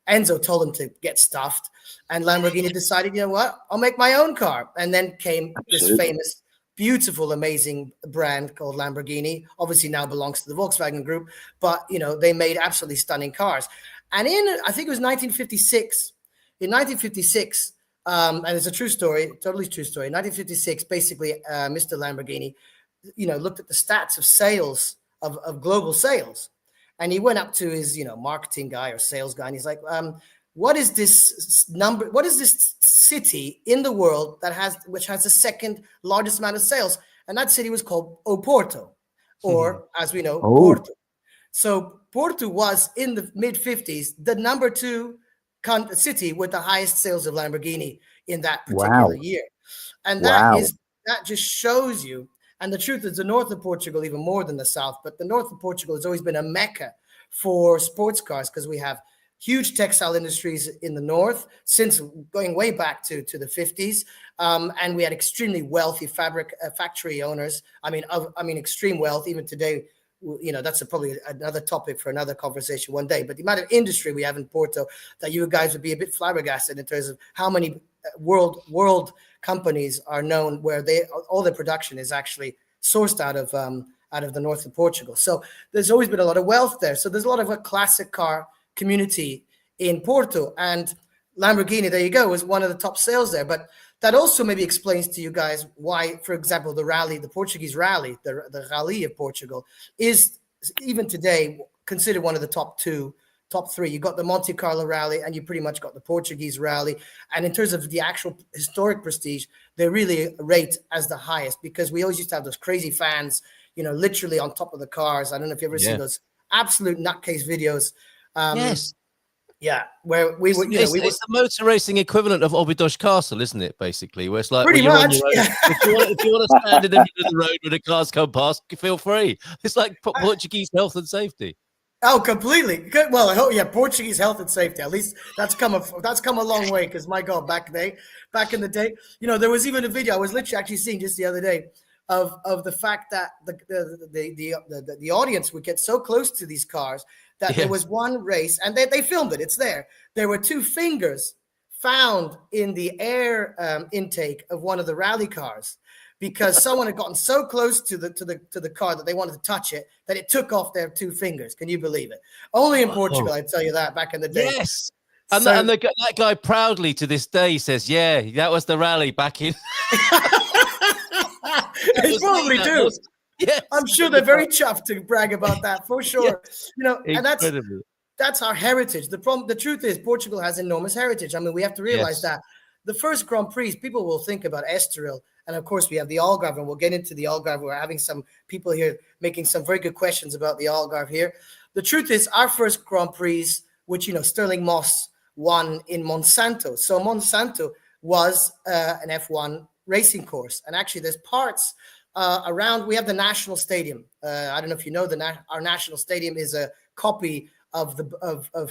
Enzo told him to get stuffed, and Lamborghini decided, you know what, I'll make my own car. And then came this famous, beautiful, amazing brand called Lamborghini. Obviously now belongs to the Volkswagen Group, but they made absolutely stunning cars. And I think it was 1956. In 1956, and it's a true story, totally true story. In 1956, basically, Mr. Lamborghini, looked at the stats of sales of global sales, and he went up to his marketing guy or sales guy, and he's like, what is this number? What is this city in the world which has the second largest amount of sales? And that city was called Oporto, or as we know, Porto. So Porto was in the mid 50s the number 2 city with the highest sales of Lamborghini in that particular year. And that just shows you. And the truth is, the north of Portugal, even more than the south, but the north of Portugal has always been a mecca for sports cars, because we have huge textile industries in the north since going way back to the 50s. And we had extremely wealthy factory owners. I mean, extreme wealth. Even today, that's probably another topic for another conversation one day. But the amount of industry we have in Porto, that you guys would be a bit flabbergasted in terms of how many world companies are known where all their production is actually sourced out of the north of Portugal. So there's always been a lot of wealth there. So there's a lot of a classic car community in Porto, and Lamborghini, there you go, was one of the top sales there. But that also maybe explains to you guys why, for example, the Portuguese rally, the Rally of Portugal, is even today considered one of the top three. You got the Monte Carlo rally, and you pretty much got the Portuguese rally. And in terms of the actual historic prestige, they really rate as the highest, because we always used to have those crazy fans, literally on top of the cars. I don't know if you've ever seen those absolute nutcase videos. Yes. Yeah, where we were, it's the motor racing equivalent of Obidos Castle, isn't it? Basically, where it's like pretty much. If you want to stand in the middle of the road when the cars come past, feel free. It's like Portuguese health and safety. Oh, completely. Good. Well, yeah, Portuguese health and safety. At least that's come a long way. Because my God, back in the day, there was even a video I was literally actually seeing just the other day of the fact that the audience would get so close to these cars that there was one race, and they filmed it. It's there. There were two fingers found in the air intake of one of the rally cars, because someone had gotten so close to the car that they wanted to touch it, that it took off their two fingers. Can you believe it? Only in Portugal, I tell you that, back in the day. Yes. And, that guy proudly to this day says, yeah, that was the rally back in. They probably do. Yes. I'm sure they're very chuffed to brag about that, for sure. And that's our heritage. The truth is, Portugal has enormous heritage. I mean, we have to realize that the first Grand Prix, people will think about Estoril. And of course, we have the Algarve, and we'll get into the Algarve. We're having some people here making some very good questions about the Algarve here. The truth is, our first Grand Prix, which, Stirling Moss won in Monsanto. So Monsanto was an F1 racing course. And actually, there's parts around. We have the National Stadium. I don't know if you know, our National Stadium is a copy of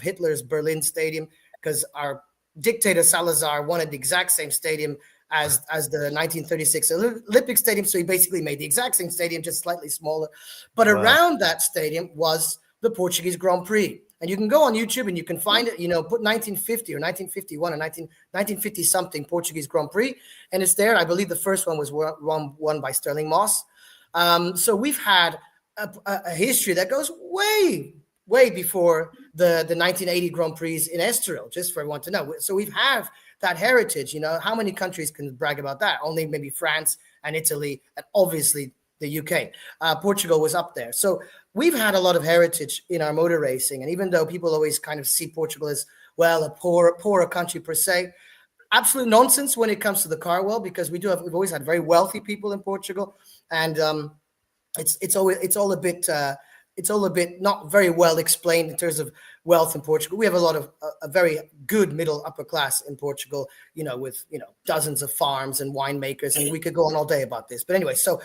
Hitler's Berlin Stadium, because our dictator Salazar wanted the exact same stadium as the 1936 Olympic Stadium. So he basically made the exact same stadium, just slightly smaller. But around that stadium was the Portuguese Grand Prix. And you can go on YouTube and you can find it, put 1950 or 1951 or 1950 something Portuguese Grand Prix. And it's there. I believe the first one was won by Stirling Moss. So we've had a history that goes way before the 1980 Grand Prix in Estoril, just for everyone to know. So we have that heritage. How many countries can brag about that? Only maybe France and Italy, and obviously the UK. Portugal was up there. So we've had a lot of heritage in our motor racing. And even though people always kind of see Portugal as, well, a poorer country per se, absolute nonsense when it comes to the car world, because we've always had very wealthy people in Portugal. And it's all a bit not very well explained in terms of wealth in Portugal. We have a very good middle upper class in Portugal, with dozens of farms and winemakers, and we could go on all day about this. But anyway, so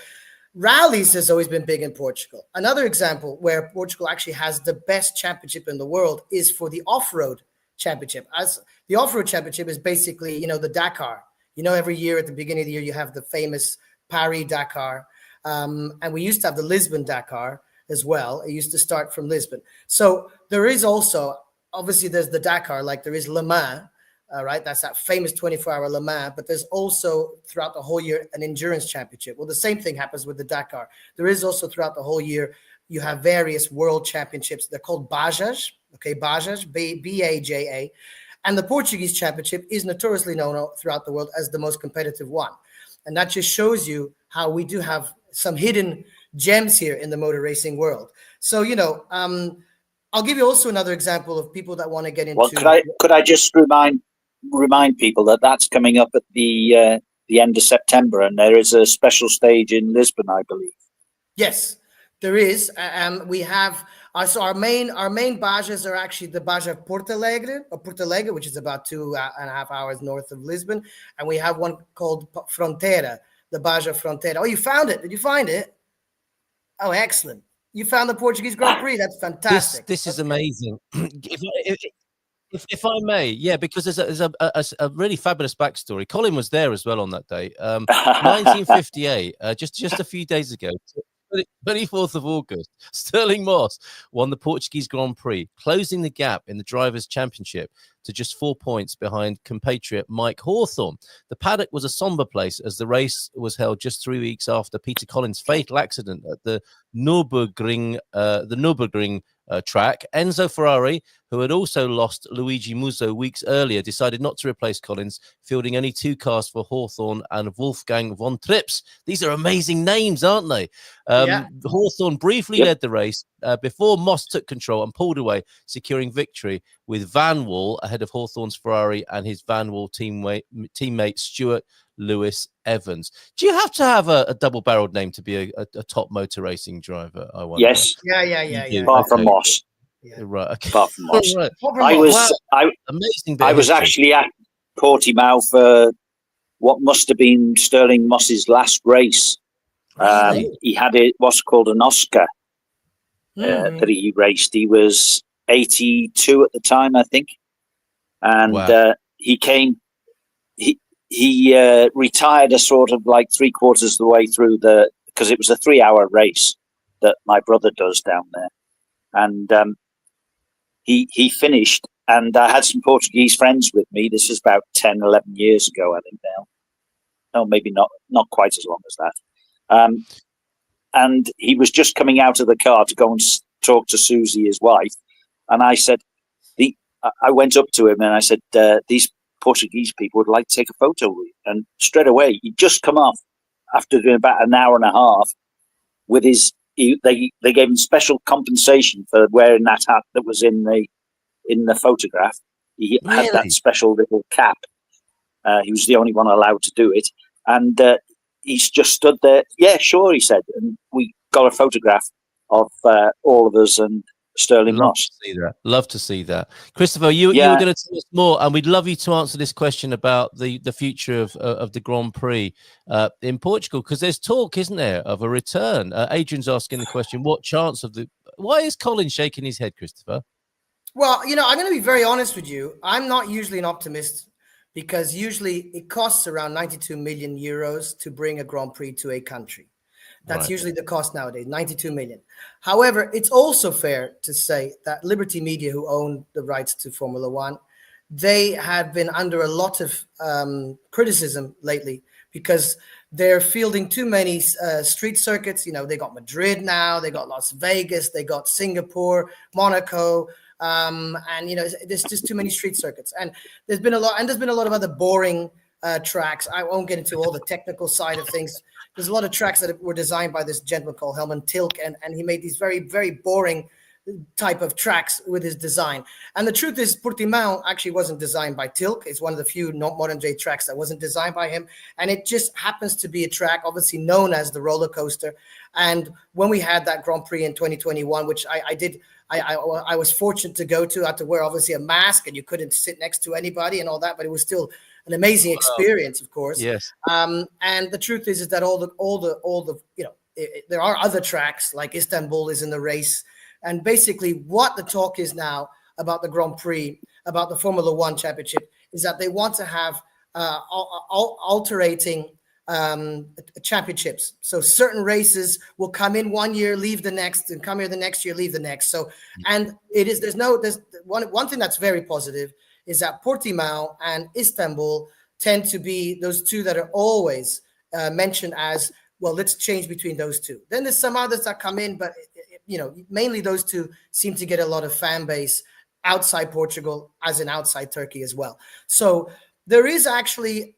rallies has always been big in Portugal. Another example where Portugal actually has the best championship in the world is for the off-road championship. As the off-road championship is basically, the Dakar. Every year at the beginning of the year, you have the famous Paris Dakar. And we used to have the Lisbon Dakar as well. It used to start from Lisbon. So there is also, obviously there's the Dakar, like there is Le Mans, right? That's that famous 24-hour Le Mans, but there's also throughout the whole year an endurance championship. Well, the same thing happens with the Dakar. There is also throughout the whole year, you have various world championships. They're called Bajas, okay? Bajas, B-A-J-A. And the Portuguese championship is notoriously known throughout the world as the most competitive one. And that just shows you how we do have some hidden gems here in the motor racing world. So, I'll give you also another example of people that want to get into. Well, could I just remind people that that's coming up at the end of September, and there is a special stage in Lisbon, I believe. Yes, there is. We have our main Bajas are actually the Baja of Porto Alegre, which is about 2.5 hours north of Lisbon, and we have one called Fronteira, the Baja Fronteira. Oh, you found it? Did you find it? Oh, excellent. You found the Portuguese Grand Prix. That's fantastic. This is amazing. If I may, yeah, because there's a really fabulous backstory. Colin was there as well on that day. 1958, just a few days ago, 24th of August, Stirling Moss won the Portuguese Grand Prix, closing the gap in the Drivers' Championship to just 4 points behind compatriot Mike Hawthorne. The paddock was a somber place as the race was held just 3 weeks after Peter Collins' fatal accident at the Nürburgring track. Enzo Ferrari, who had also lost Luigi Musso weeks earlier, decided not to replace Collins, fielding only 2 cars for Hawthorn and Wolfgang von Trips. These are amazing names, aren't they? Hawthorn briefly led the race before Moss took control and pulled away, securing victory with Van Wall ahead of Hawthorn's Ferrari and his Van Wall teammate Stuart Lewis Evans. Do you have to have a double-barreled name to be a top motor racing driver? I wonder. Yes. Yeah. Apart from Moss. Yeah. Right. Okay. Apart from Moss. Right. Amazing. Bit I of was history. actually at Portimao for what must have been Sterling Moss's last race. Really? He had what's called an Oscar that he raced. He was 82 at the time, I think, and he came. He retired a sort of like 3/4 of the way through because it was a 3-hour race that my brother does down there, and he finished. And I had some Portuguese friends with me. This is about 10, 11 years ago, I think now. No, maybe not quite as long as that. And he was just coming out of the car to go and talk to Susie, his wife. And I said, I went up to him and I said, these Portuguese people would like to take a photo with you. And straight away, he'd just come off after doing about an hour and a half with they gave him special compensation for wearing that hat that was in the photograph. He had that special little cap. He was the only one allowed to do it. And he's just stood there. Yeah, sure, he said. And we got a photograph of all of us and Sterling Moss. Love to see that. Christopher, you were going to tell us more, and we'd love you to answer this question about the future of the Grand Prix in Portugal, because there's talk, isn't there, of a return. Adrian's asking the question, what chance of why is Colin shaking his head, Christopher? Well, I'm going to be very honest with you. I'm not usually an optimist, because usually it costs around 92 million euros to bring a Grand Prix to a country. That's usually the cost nowadays, 92 million. However, it's also fair to say that Liberty Media, who own the rights to Formula One, they have been under a lot of criticism lately because they're fielding too many street circuits. They got Madrid now, they got Las Vegas, they got Singapore, Monaco, and there's just too many street circuits. And there's been a lot of other boring tracks. I won't get into all the technical side of things. There's a lot of tracks that were designed by this gentleman called Helmut Tilk, and he made these very, very boring type of tracks with his design. And the truth is, Portimao actually wasn't designed by Tilk. It's one of the few modern day tracks that wasn't designed by him. And it just happens to be a track, obviously known as the roller coaster. And when we had that Grand Prix in 2021, which I was fortunate to go to, I had to wear obviously a mask and you couldn't sit next to anybody and all that, but it was still an amazing experience, of course. Yes. And the truth is that there are other tracks, like Istanbul is in the race. And basically what the talk is now about the Grand Prix, about the Formula One championship, is that they want to have alternating championships. So certain races will come in one year, leave the next, and come here the next year, leave the next. So, and there's one thing that's very positive is that Portimao and Istanbul tend to be those two that are always mentioned as, well, let's change between those two. Then there's some others that come in, but mainly those two seem to get a lot of fan base outside Portugal, as in outside Turkey as well. So there is actually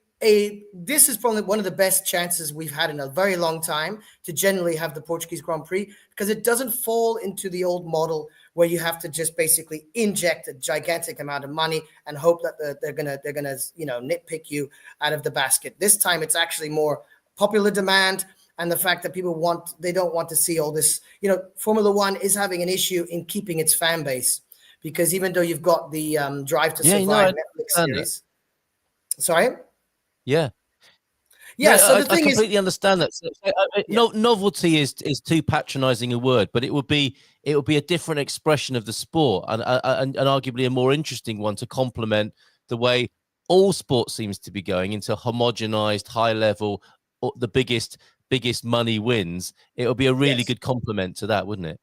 this is probably one of the best chances we've had in a very long time to generally have the Portuguese Grand Prix, because it doesn't fall into the old model where you have to just basically inject a gigantic amount of money and hope that they're gonna nitpick you out of the basket. This time it's actually more popular demand, and the fact that they don't want to see all this. Formula One is having an issue in keeping its fan base, because even though you've got the Drive to Survive Netflix series. Sorry? Yeah. Yeah, no, so the thing I completely understand that. So, novelty is too patronizing a word, but it would be a different expression of the sport, and arguably a more interesting one to complement the way all sport seems to be going into homogenized, high level, the biggest money wins. It would be a really good complement to that, wouldn't it?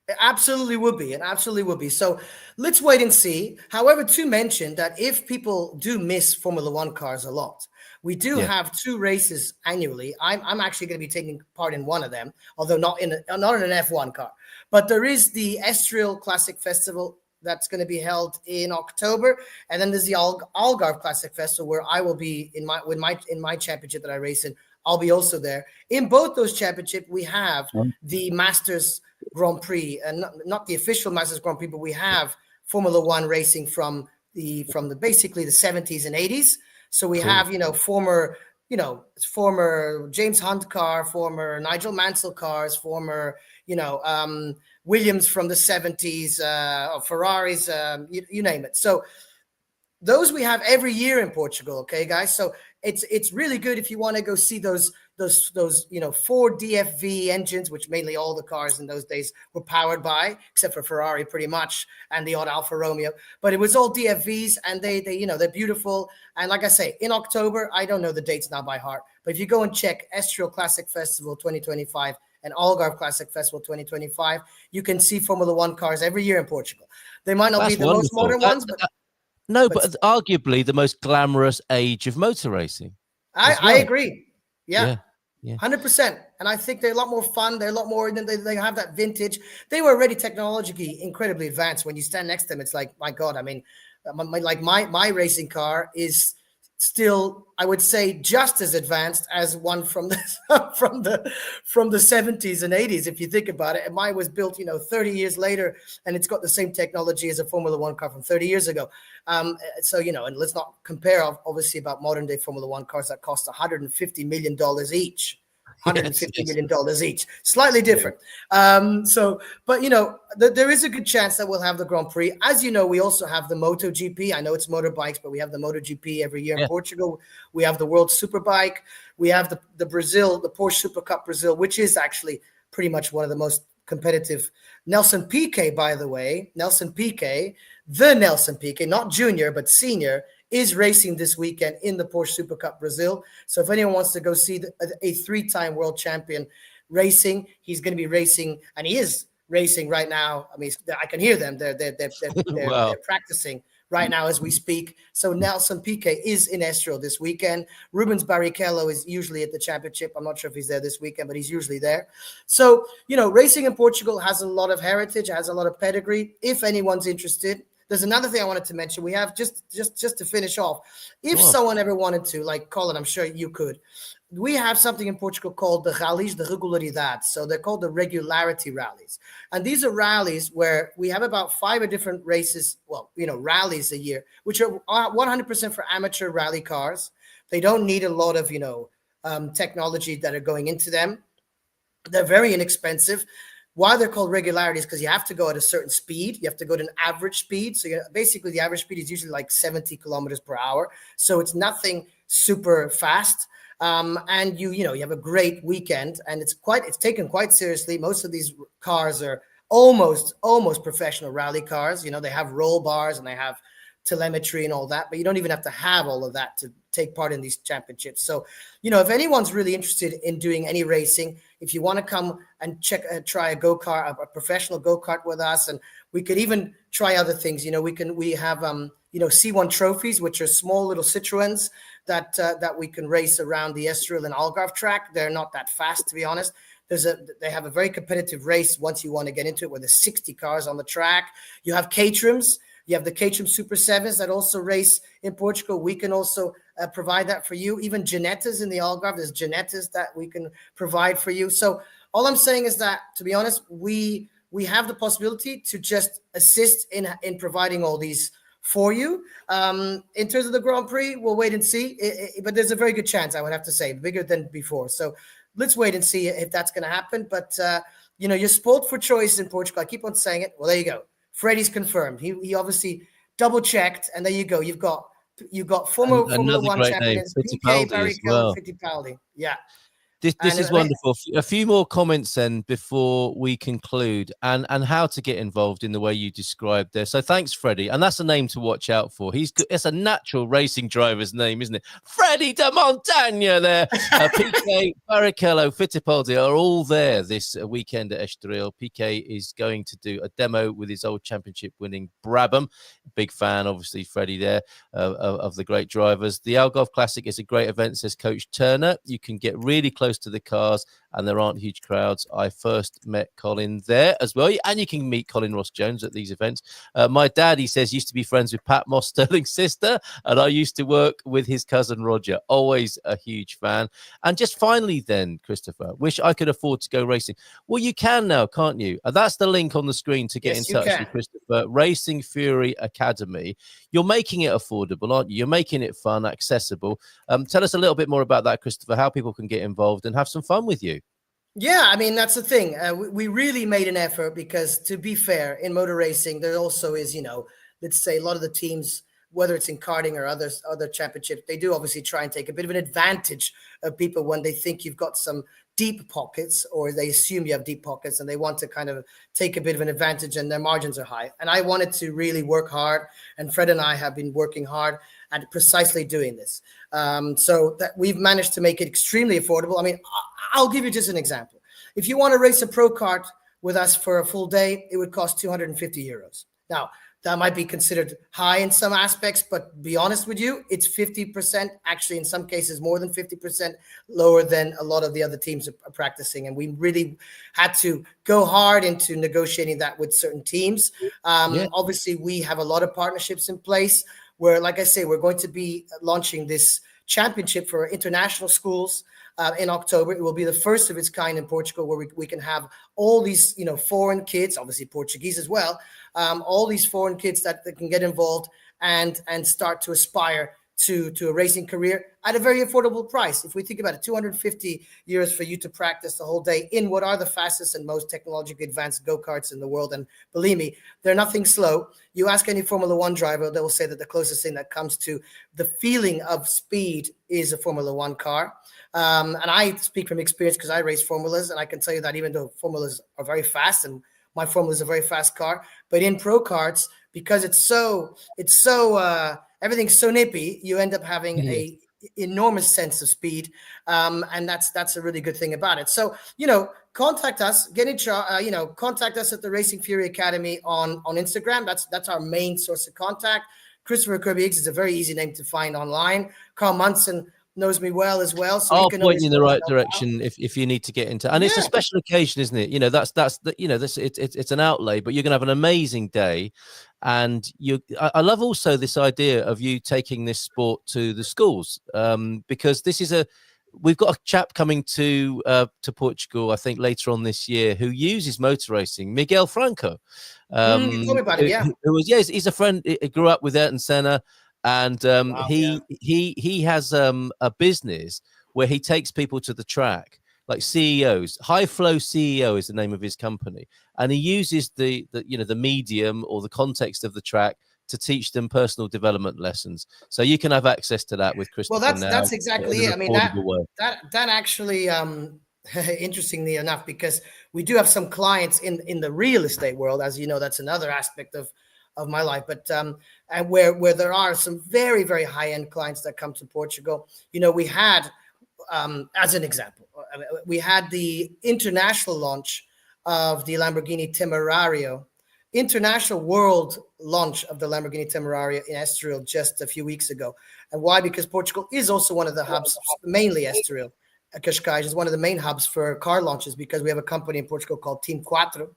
It absolutely would be. It absolutely would be. So let's wait and see. However, to mention that if people do miss Formula One cars a lot, we do have 2 races annually. I'm actually going to be taking part in one of them, although not in an F1 car. But there is the Estoril Classic Festival that's going to be held in October, and then there's the Algarve Classic Festival where I will be in my championship that I race in. I'll be also there. In both those championships, we have the Masters Grand Prix, and not the official Masters Grand Prix, but we have Formula One racing from the basically the 70s and 80s. So we have former James Hunt car, former Nigel Mansell cars, former Williams from the 70s, or Ferraris, you name it. So those we have every year in Portugal. Okay, guys. So it's really good if you want to go see those 4 DFV engines, which mainly all the cars in those days were powered by, except for Ferrari pretty much, and the odd Alfa Romeo. But it was all DFVs, and they're beautiful. And like I say, in October, I don't know the dates now by heart, but if you go and check Estoril Classic Festival 2025 and Algarve Classic Festival 2025, you can see Formula One cars every year in Portugal. They might not be the most modern ones, but but arguably the most glamorous age of motor racing. I agree. Yeah. 100%. And I think they're a lot more fun. They're a lot more, they have that vintage. They were already technologically incredibly advanced. When you stand next to them, it's like, my God, I mean, my racing car is still, I would say, just as advanced as one from the from the 70s and 80s. If you think about it, and mine was built 30 years later, and it's got the same technology as a Formula One car from 30 years ago. So and let's not compare obviously about modern day Formula One cars that cost $150 million each. $150 million each, slightly different. There is a good chance that we'll have the Grand Prix. As you know, we also have the MotoGP. I know it's motorbikes, but we have the MotoGP every year in Portugal. We have the World Superbike. We have the Brazil, the Porsche Super Cup Brazil, which is actually pretty much one of the most competitive. Nelson Piquet, by the way, the Nelson Piquet, not junior, but senior, is racing this weekend in the Porsche Super Cup Brazil. So if anyone wants to go see a 3-time world champion racing, he's going to be racing, and he is racing right now. I mean, I can hear them. They're they're practicing right now as we speak. So Nelson Piquet is in Estoril this weekend. Rubens Barrichello is usually at the championship. I'm not sure if he's there this weekend, but he's usually there. So, racing in Portugal has a lot of heritage, has a lot of pedigree. If anyone's interested, there's another thing I wanted to mention. We have just to finish off. If someone ever wanted to, like Colin, I'm sure you could. We have something in Portugal called the rallies de regularidade. So they're called the regularity rallies. And these are rallies where we have about 5 different races, rallies a year, which are 100% for amateur rally cars. They don't need a lot of, technology that are going into them. They're very inexpensive. Why they're called regularities, because you have to go at a certain speed. You have to go to an average speed. So basically the average speed is usually like 70 kilometers per hour. So it's nothing super fast. And you have a great weekend, and it's taken quite seriously. Most of these cars are almost professional rally cars. They have roll bars and they have telemetry and all that, but you don't even have to have all of that to take part in these championships. So, if anyone's really interested in doing any racing, if you want to come and try a go-kart, a professional go-kart with us, and we could even try other things. We have C1 trophies, which are small little Citroens that we can race around the Estoril and Algarve track. They're not that fast, to be honest. They have a very competitive race once you want to get into it, where there's 60 cars on the track. You have Caterhams. You have the Caterham Super 7s that also race in Portugal. We can also provide that for you. Even Ginettas in the Algarve, there's Ginettas that we can provide for you. So all I'm saying is that, to be honest, we have the possibility to just assist in providing all these for you. In terms of the Grand Prix, we'll wait and see. But there's a very good chance, I would have to say, bigger than before. So let's wait and see if that's going to happen. But, you're spoiled for choice in Portugal. I keep on saying it. Well, there you go. Freddie's confirmed. He obviously double checked, and there you go. You've got Formula One champions, Piquet, Barrichello, Fittipaldi. Yeah. This is wonderful. A few more comments then before we conclude, and how to get involved in the way you described there. So thanks, Freddie. And that's a name to watch out for. It's a natural racing driver's name, isn't it? Freddie de Montagna there. Piquet, Barrichello, Fittipaldi are all there this weekend at Estoril. Piquet is going to do a demo with his old championship-winning Brabham. Big fan, obviously, Freddie there, of the great drivers. The Algarve Classic is a great event, says Coach Turner. You can get really close close to the cars and there aren't huge crowds. I first met Colin there as well. And you can meet Colin Ross Jones at these events. My dad, he says, used to be friends with Pat Moss, Sterling's sister, and I used to work with his cousin Roger. Always a huge fan. And just finally then, Christopher, wish I could afford to go racing. Well, you can now, can't you? That's the link on the screen to get in touch with Christopher. Racing Fury Academy. You're making it affordable, aren't you? You're making it fun, accessible. Tell us a little bit more about that, Christopher, how people can get involved and have some fun with you. Yeah, I mean, that's the thing. We really made an effort because, to be fair, in motor racing, there also is, let's say a lot of the teams, whether it's in karting or other championships, they do obviously try and take a bit of an advantage of people when they think you've got some deep pockets, or they assume you have deep pockets and they want to kind of take a bit of an advantage and their margins are high. And I wanted to really work hard, and Fred and I have been working hard at precisely doing this. So that we've managed to make it extremely affordable. I mean, I'll give you just an example. If you want to race a pro kart with us for a full day, it would cost 250 euros. Now, that might be considered high in some aspects, but be honest with you, it's 50%, actually in some cases more than 50% lower than a lot of the other teams are practicing. And we really had to go hard into negotiating that with certain teams. Obviously, we have a lot of partnerships in place where, like I say, we're going to be launching this championship for international schools in October. It will be the first of its kind in Portugal, where we can have all these, foreign kids, obviously Portuguese as well, all these foreign kids that can get involved and start to aspire to a racing career at a very affordable price. If we think about it, 250 euros for you to practice the whole day in what are the fastest and most technologically advanced go-karts in the world. And believe me, they're nothing slow. You ask any Formula One driver, they will say that the closest thing that comes to the feeling of speed is a Formula One car. And I speak from experience because I race formulas, and I can tell you that even though formulas are very fast, and my formula is a very fast car, but in pro karts, because it's so everything's so nippy, you end up having a enormous sense of speed, and that's a really good thing about it. So contact us, contact us at the Racing Fury Academy on Instagram. That's our main source of contact. Christopher Kirby-Higgs is a very easy name to find online. Carl Munson knows me well as well, so I'll point you in the right direction if you need to get into. And it's a special occasion, isn't it? It's an outlay, but you're gonna have an amazing day. And I love also this idea of you taking this sport to the schools, because we've got a chap coming to Portugal, I think later on this year, who uses motor racing, Miguel Franco. You told me about it, yeah. He's a friend. He grew up with Ayrton Senna. And he has a business where he takes people to the track, like CEOs. High Flow CEO is the name of his company, and he uses the medium or the context of the track to teach them personal development lessons. So you can have access to that with Christopher. Well, that's exactly it. I mean, that actually, interestingly enough, because we do have some clients in the real estate world, as you know, that's another aspect of my life, but and where there are some very, very high-end clients that come to Portugal. We had, as an example, we had the international launch of the Lamborghini Temerario, international world launch of the Lamborghini Temerario in Estoril just a few weeks ago. And why? Because Portugal is also one of the hubs, mainly Estoril. Cascais is one of the main hubs for car launches, because we have a company in Portugal called Team Quattro,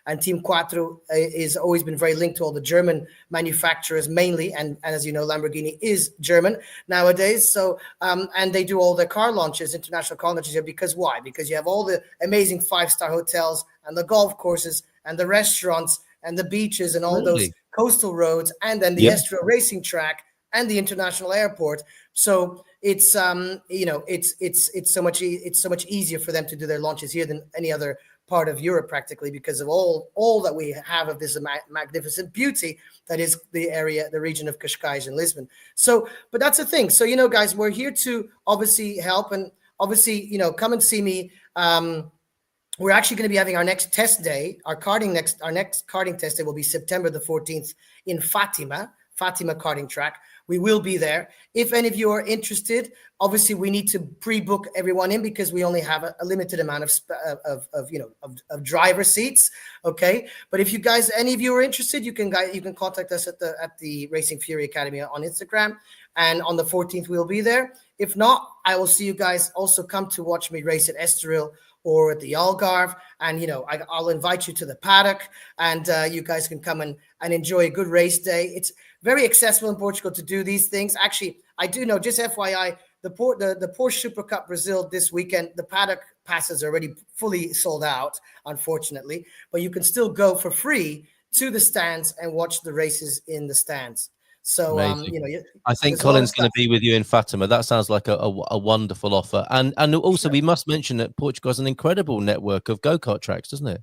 and Team Quattro is always been very linked to all the German manufacturers mainly, and as you know, Lamborghini is German nowadays. So and they do all their car launches, international car launches here. Because why? Because you have all the amazing 5-star hotels and the golf courses and the restaurants and the beaches and all those coastal roads, and then the Estoril racing track and the international airport. So it's it's so much easier for them to do their launches here than any other part of Europe, practically, because of all that we have of this magnificent beauty that is the region of Cascais and Lisbon. So, but that's the thing. So, guys, we're here to obviously help, and obviously, come and see me. We're actually going to be having our next test day. Our next karting test day will be September the 14th in Fatima karting track. We will be there. If any of you are interested, obviously we need to pre-book everyone in, because we only have a limited amount of driver seats. Okay, but if any of you are interested, you can contact us at the Racing Fury Academy on Instagram, and on the 14th we'll be there. If not, I will see you guys also come to watch me race at Estoril or at the Algarve. And, I'll invite you to the paddock, and you guys can come and enjoy a good race day. It's very accessible in Portugal to do these things. Actually, I do know, just FYI, the Porsche Super Cup Brazil this weekend, the paddock passes are already fully sold out, unfortunately. But you can still go for free to the stands and watch the races in the stands. So, I think there's a lot of Colin's going to stuff. be with you in Fatima. That sounds like a wonderful offer. And also, we must mention that Portugal has an incredible network of go-kart tracks, doesn't it?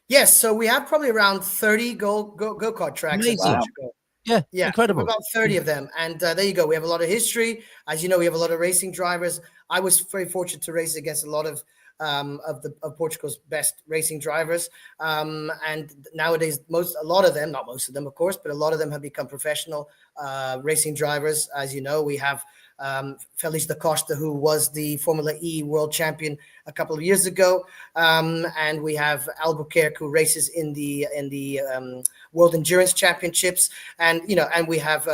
Yes, so we have probably around 30 go-kart tracks in Amazing. Portugal. Yeah, Yeah, incredible. about 30 of them. And there you go. We have a lot of history. As you know, we have a lot of racing drivers. I was very fortunate to race against a lot of Portugal's best racing drivers. And nowadays, a lot of them, not most of them, of course, but a lot of them have become professional racing drivers. As you know, we have Felix da Costa, who was the Formula E world champion a couple of years ago, and we have Albuquerque, who races in the World Endurance Championships, and we have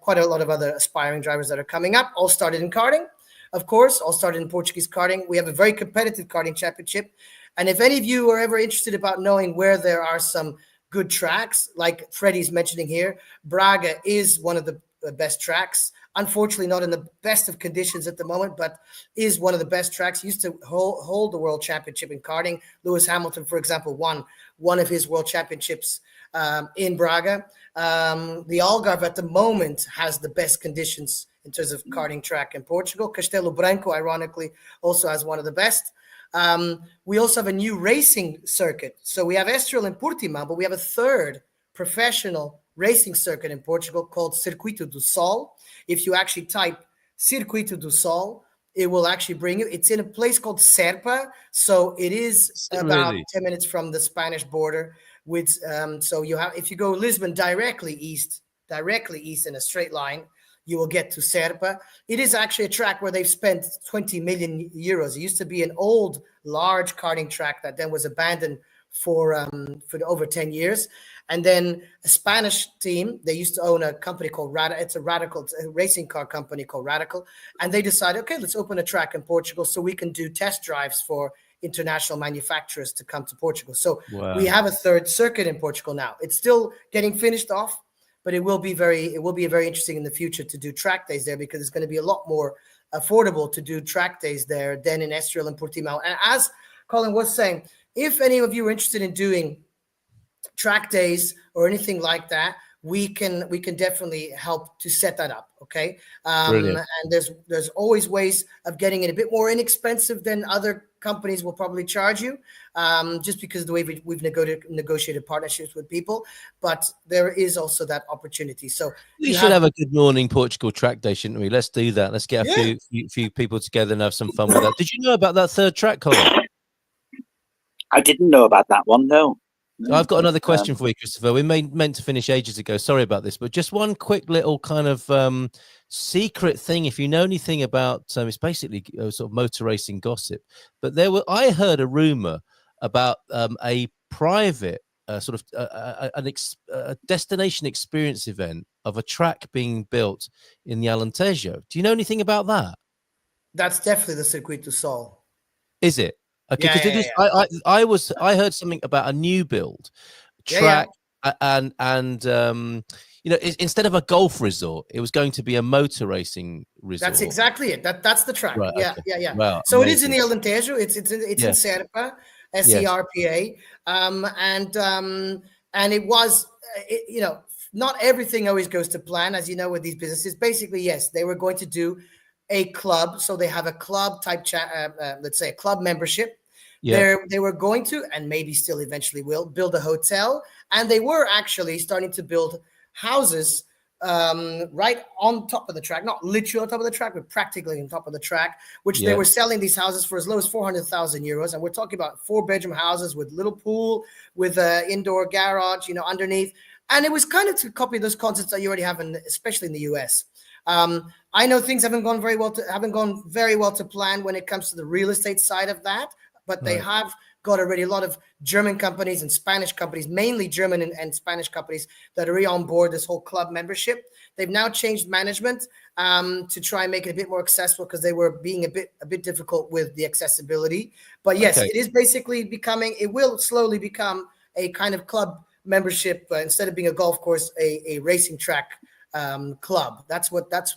quite a lot of other aspiring drivers that are coming up. All started in karting, of course. All started in Portuguese karting. We have a very competitive karting championship, and if any of you are ever interested about knowing where there are some good tracks, like Freddie's mentioning here, Braga is one of the best tracks. Unfortunately, not in the best of conditions at the moment, but is one of the best tracks. Used to hold the world championship in karting. Lewis Hamilton, for example, won one of his world championships in Braga. The Algarve at the moment has the best conditions in terms of karting track in Portugal. Castelo Branco, ironically, also has one of the best. We also have a new racing circuit. So we have Estoril and Portimão, but we have a third professional racing circuit in Portugal called Circuito do Sol. If you actually type Circuito do Sol, it will actually bring you. It's in a place called Serpa, so it is about 10 minutes from the Spanish border. With so you have, if you go Lisbon directly east in a straight line, you will get to Serpa. It is actually a track where they've spent 20 million euros. It used to be an old, large karting track that then was abandoned for over 10 years. And then a Spanish team, they used to own a company called it's a racing car company called Radical. And they decided, okay, let's open a track in Portugal so we can do test drives for international manufacturers to come to Portugal. So we have a third circuit in Portugal now. It's still getting finished off, but it will be very interesting in the future to do track days there, because it's going to be a lot more affordable to do track days there than in Estoril and Portimão. And as Colin was saying, if any of you are interested in doing track days or anything like that, we can definitely help to set that up. Okay. And there's always ways of getting it a bit more inexpensive than other companies will probably charge you, just because of the way we've negotiated partnerships with people. But there is also that opportunity. So we should have a good morning Portugal track day, shouldn't we? Let's do that. Let's get a few people together and have some fun with that. Did you know about that third track, Colin? I didn't know about that one, no. I've got another question for you, Christopher. We meant to finish ages ago. Sorry about this, but just one quick little kind of secret thing. If you know anything about, it's basically sort of motor racing gossip. But I heard a rumor about a private sort of a destination experience event of a track being built in the Alentejo. Do you know anything about that? That's definitely the Circuito Sol. Is it? Okay, because I heard something about a new build track, and instead of a golf resort, it was going to be a motor racing resort. That's exactly it. That's the track. Right, yeah. Wow, so amazing. It is in the Alentejo. It's in Serpa, SERPA, and it was not everything always goes to plan, as you know, with these businesses. Basically, yes, they were going to do a club, so they have a club type let's say a club membership. They were going to, and maybe still eventually will, build a hotel, and they were actually starting to build houses right on top of the track, not literally on top of the track, but practically on top of the track, which they were selling these houses for as low as 400,000 euros. And we're talking about 4-bedroom houses with little pool, with an indoor garage, underneath. And it was kind of to copy those concepts that you already have, especially in the US. I know things haven't gone very well to plan when it comes to the real estate side of that, but they have got already a lot of German companies and Spanish companies, mainly German and Spanish companies that are already on board this whole club membership. They've now changed management to try and make it a bit more accessible because they were being a bit difficult with the accessibility. But yes, it is basically becoming, it will slowly become a kind of club membership instead of being a golf course, a racing track club. That's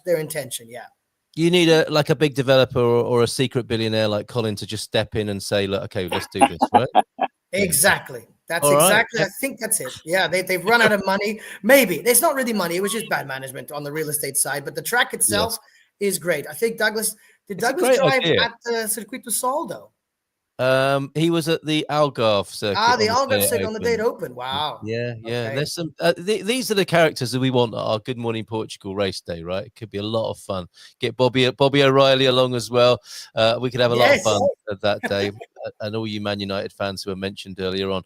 their intention. Yeah. You need a big developer or a secret billionaire like Colin to just step in and say, look, okay, let's do this, right? Exactly. That's All exactly. right. I think that's it. Yeah, they've run out of money. Maybe it's not really money. It was just bad management on the real estate side. But the track itself is great. I think Douglas drive idea. at Circuito Sol though? He was at the Algarve circuit. The Algarve circuit on the day it opened. Wow. Yeah. Okay. There's some. These are the characters that we want at our Good Morning Portugal race day, right? It could be a lot of fun. Get Bobby O'Reilly along as well. We could have a lot of fun that day, and all you Man United fans who were mentioned earlier on.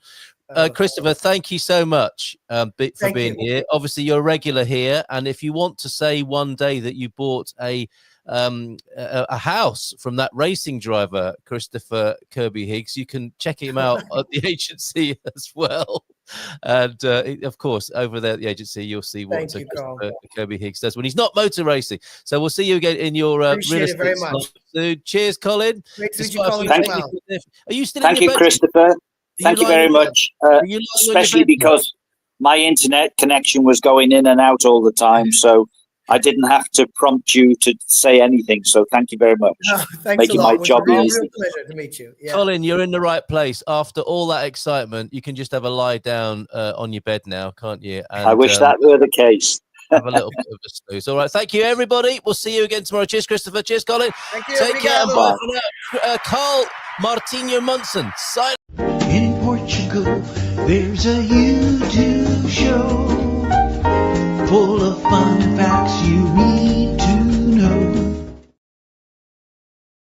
Christopher, thank you so much for being here. Obviously, you're a regular here, and if you want to say one day that you bought a house from that racing driver, Christopher Kirby-Higgs, you can check him out at the agency as well. And of course, over there at the agency, you'll see what Christopher Kirby-Higgs does when he's not motor racing. So we'll see you again in your real estate very much. soon. Cheers, Colin. Great to meet you, Colin. Are you still? Thank you, Christopher. Thank you very much. Especially because my internet connection was going in and out all the time, so I didn't have to prompt you to say anything. So thank you very much. Making my job easy. Real pleasure to meet you. Yeah. Colin, you're in the right place. After all that excitement, you can just have a lie down on your bed now, can't you? And, I wish that were the case. Have a little bit of a snooze. All right. Thank you, everybody. We'll see you again tomorrow. Cheers, Christopher. Cheers, Colin. Thank you. Take care. Bye. Carl Martinho Munson. Sign. In Portugal, there's a YouTube show full of fun facts you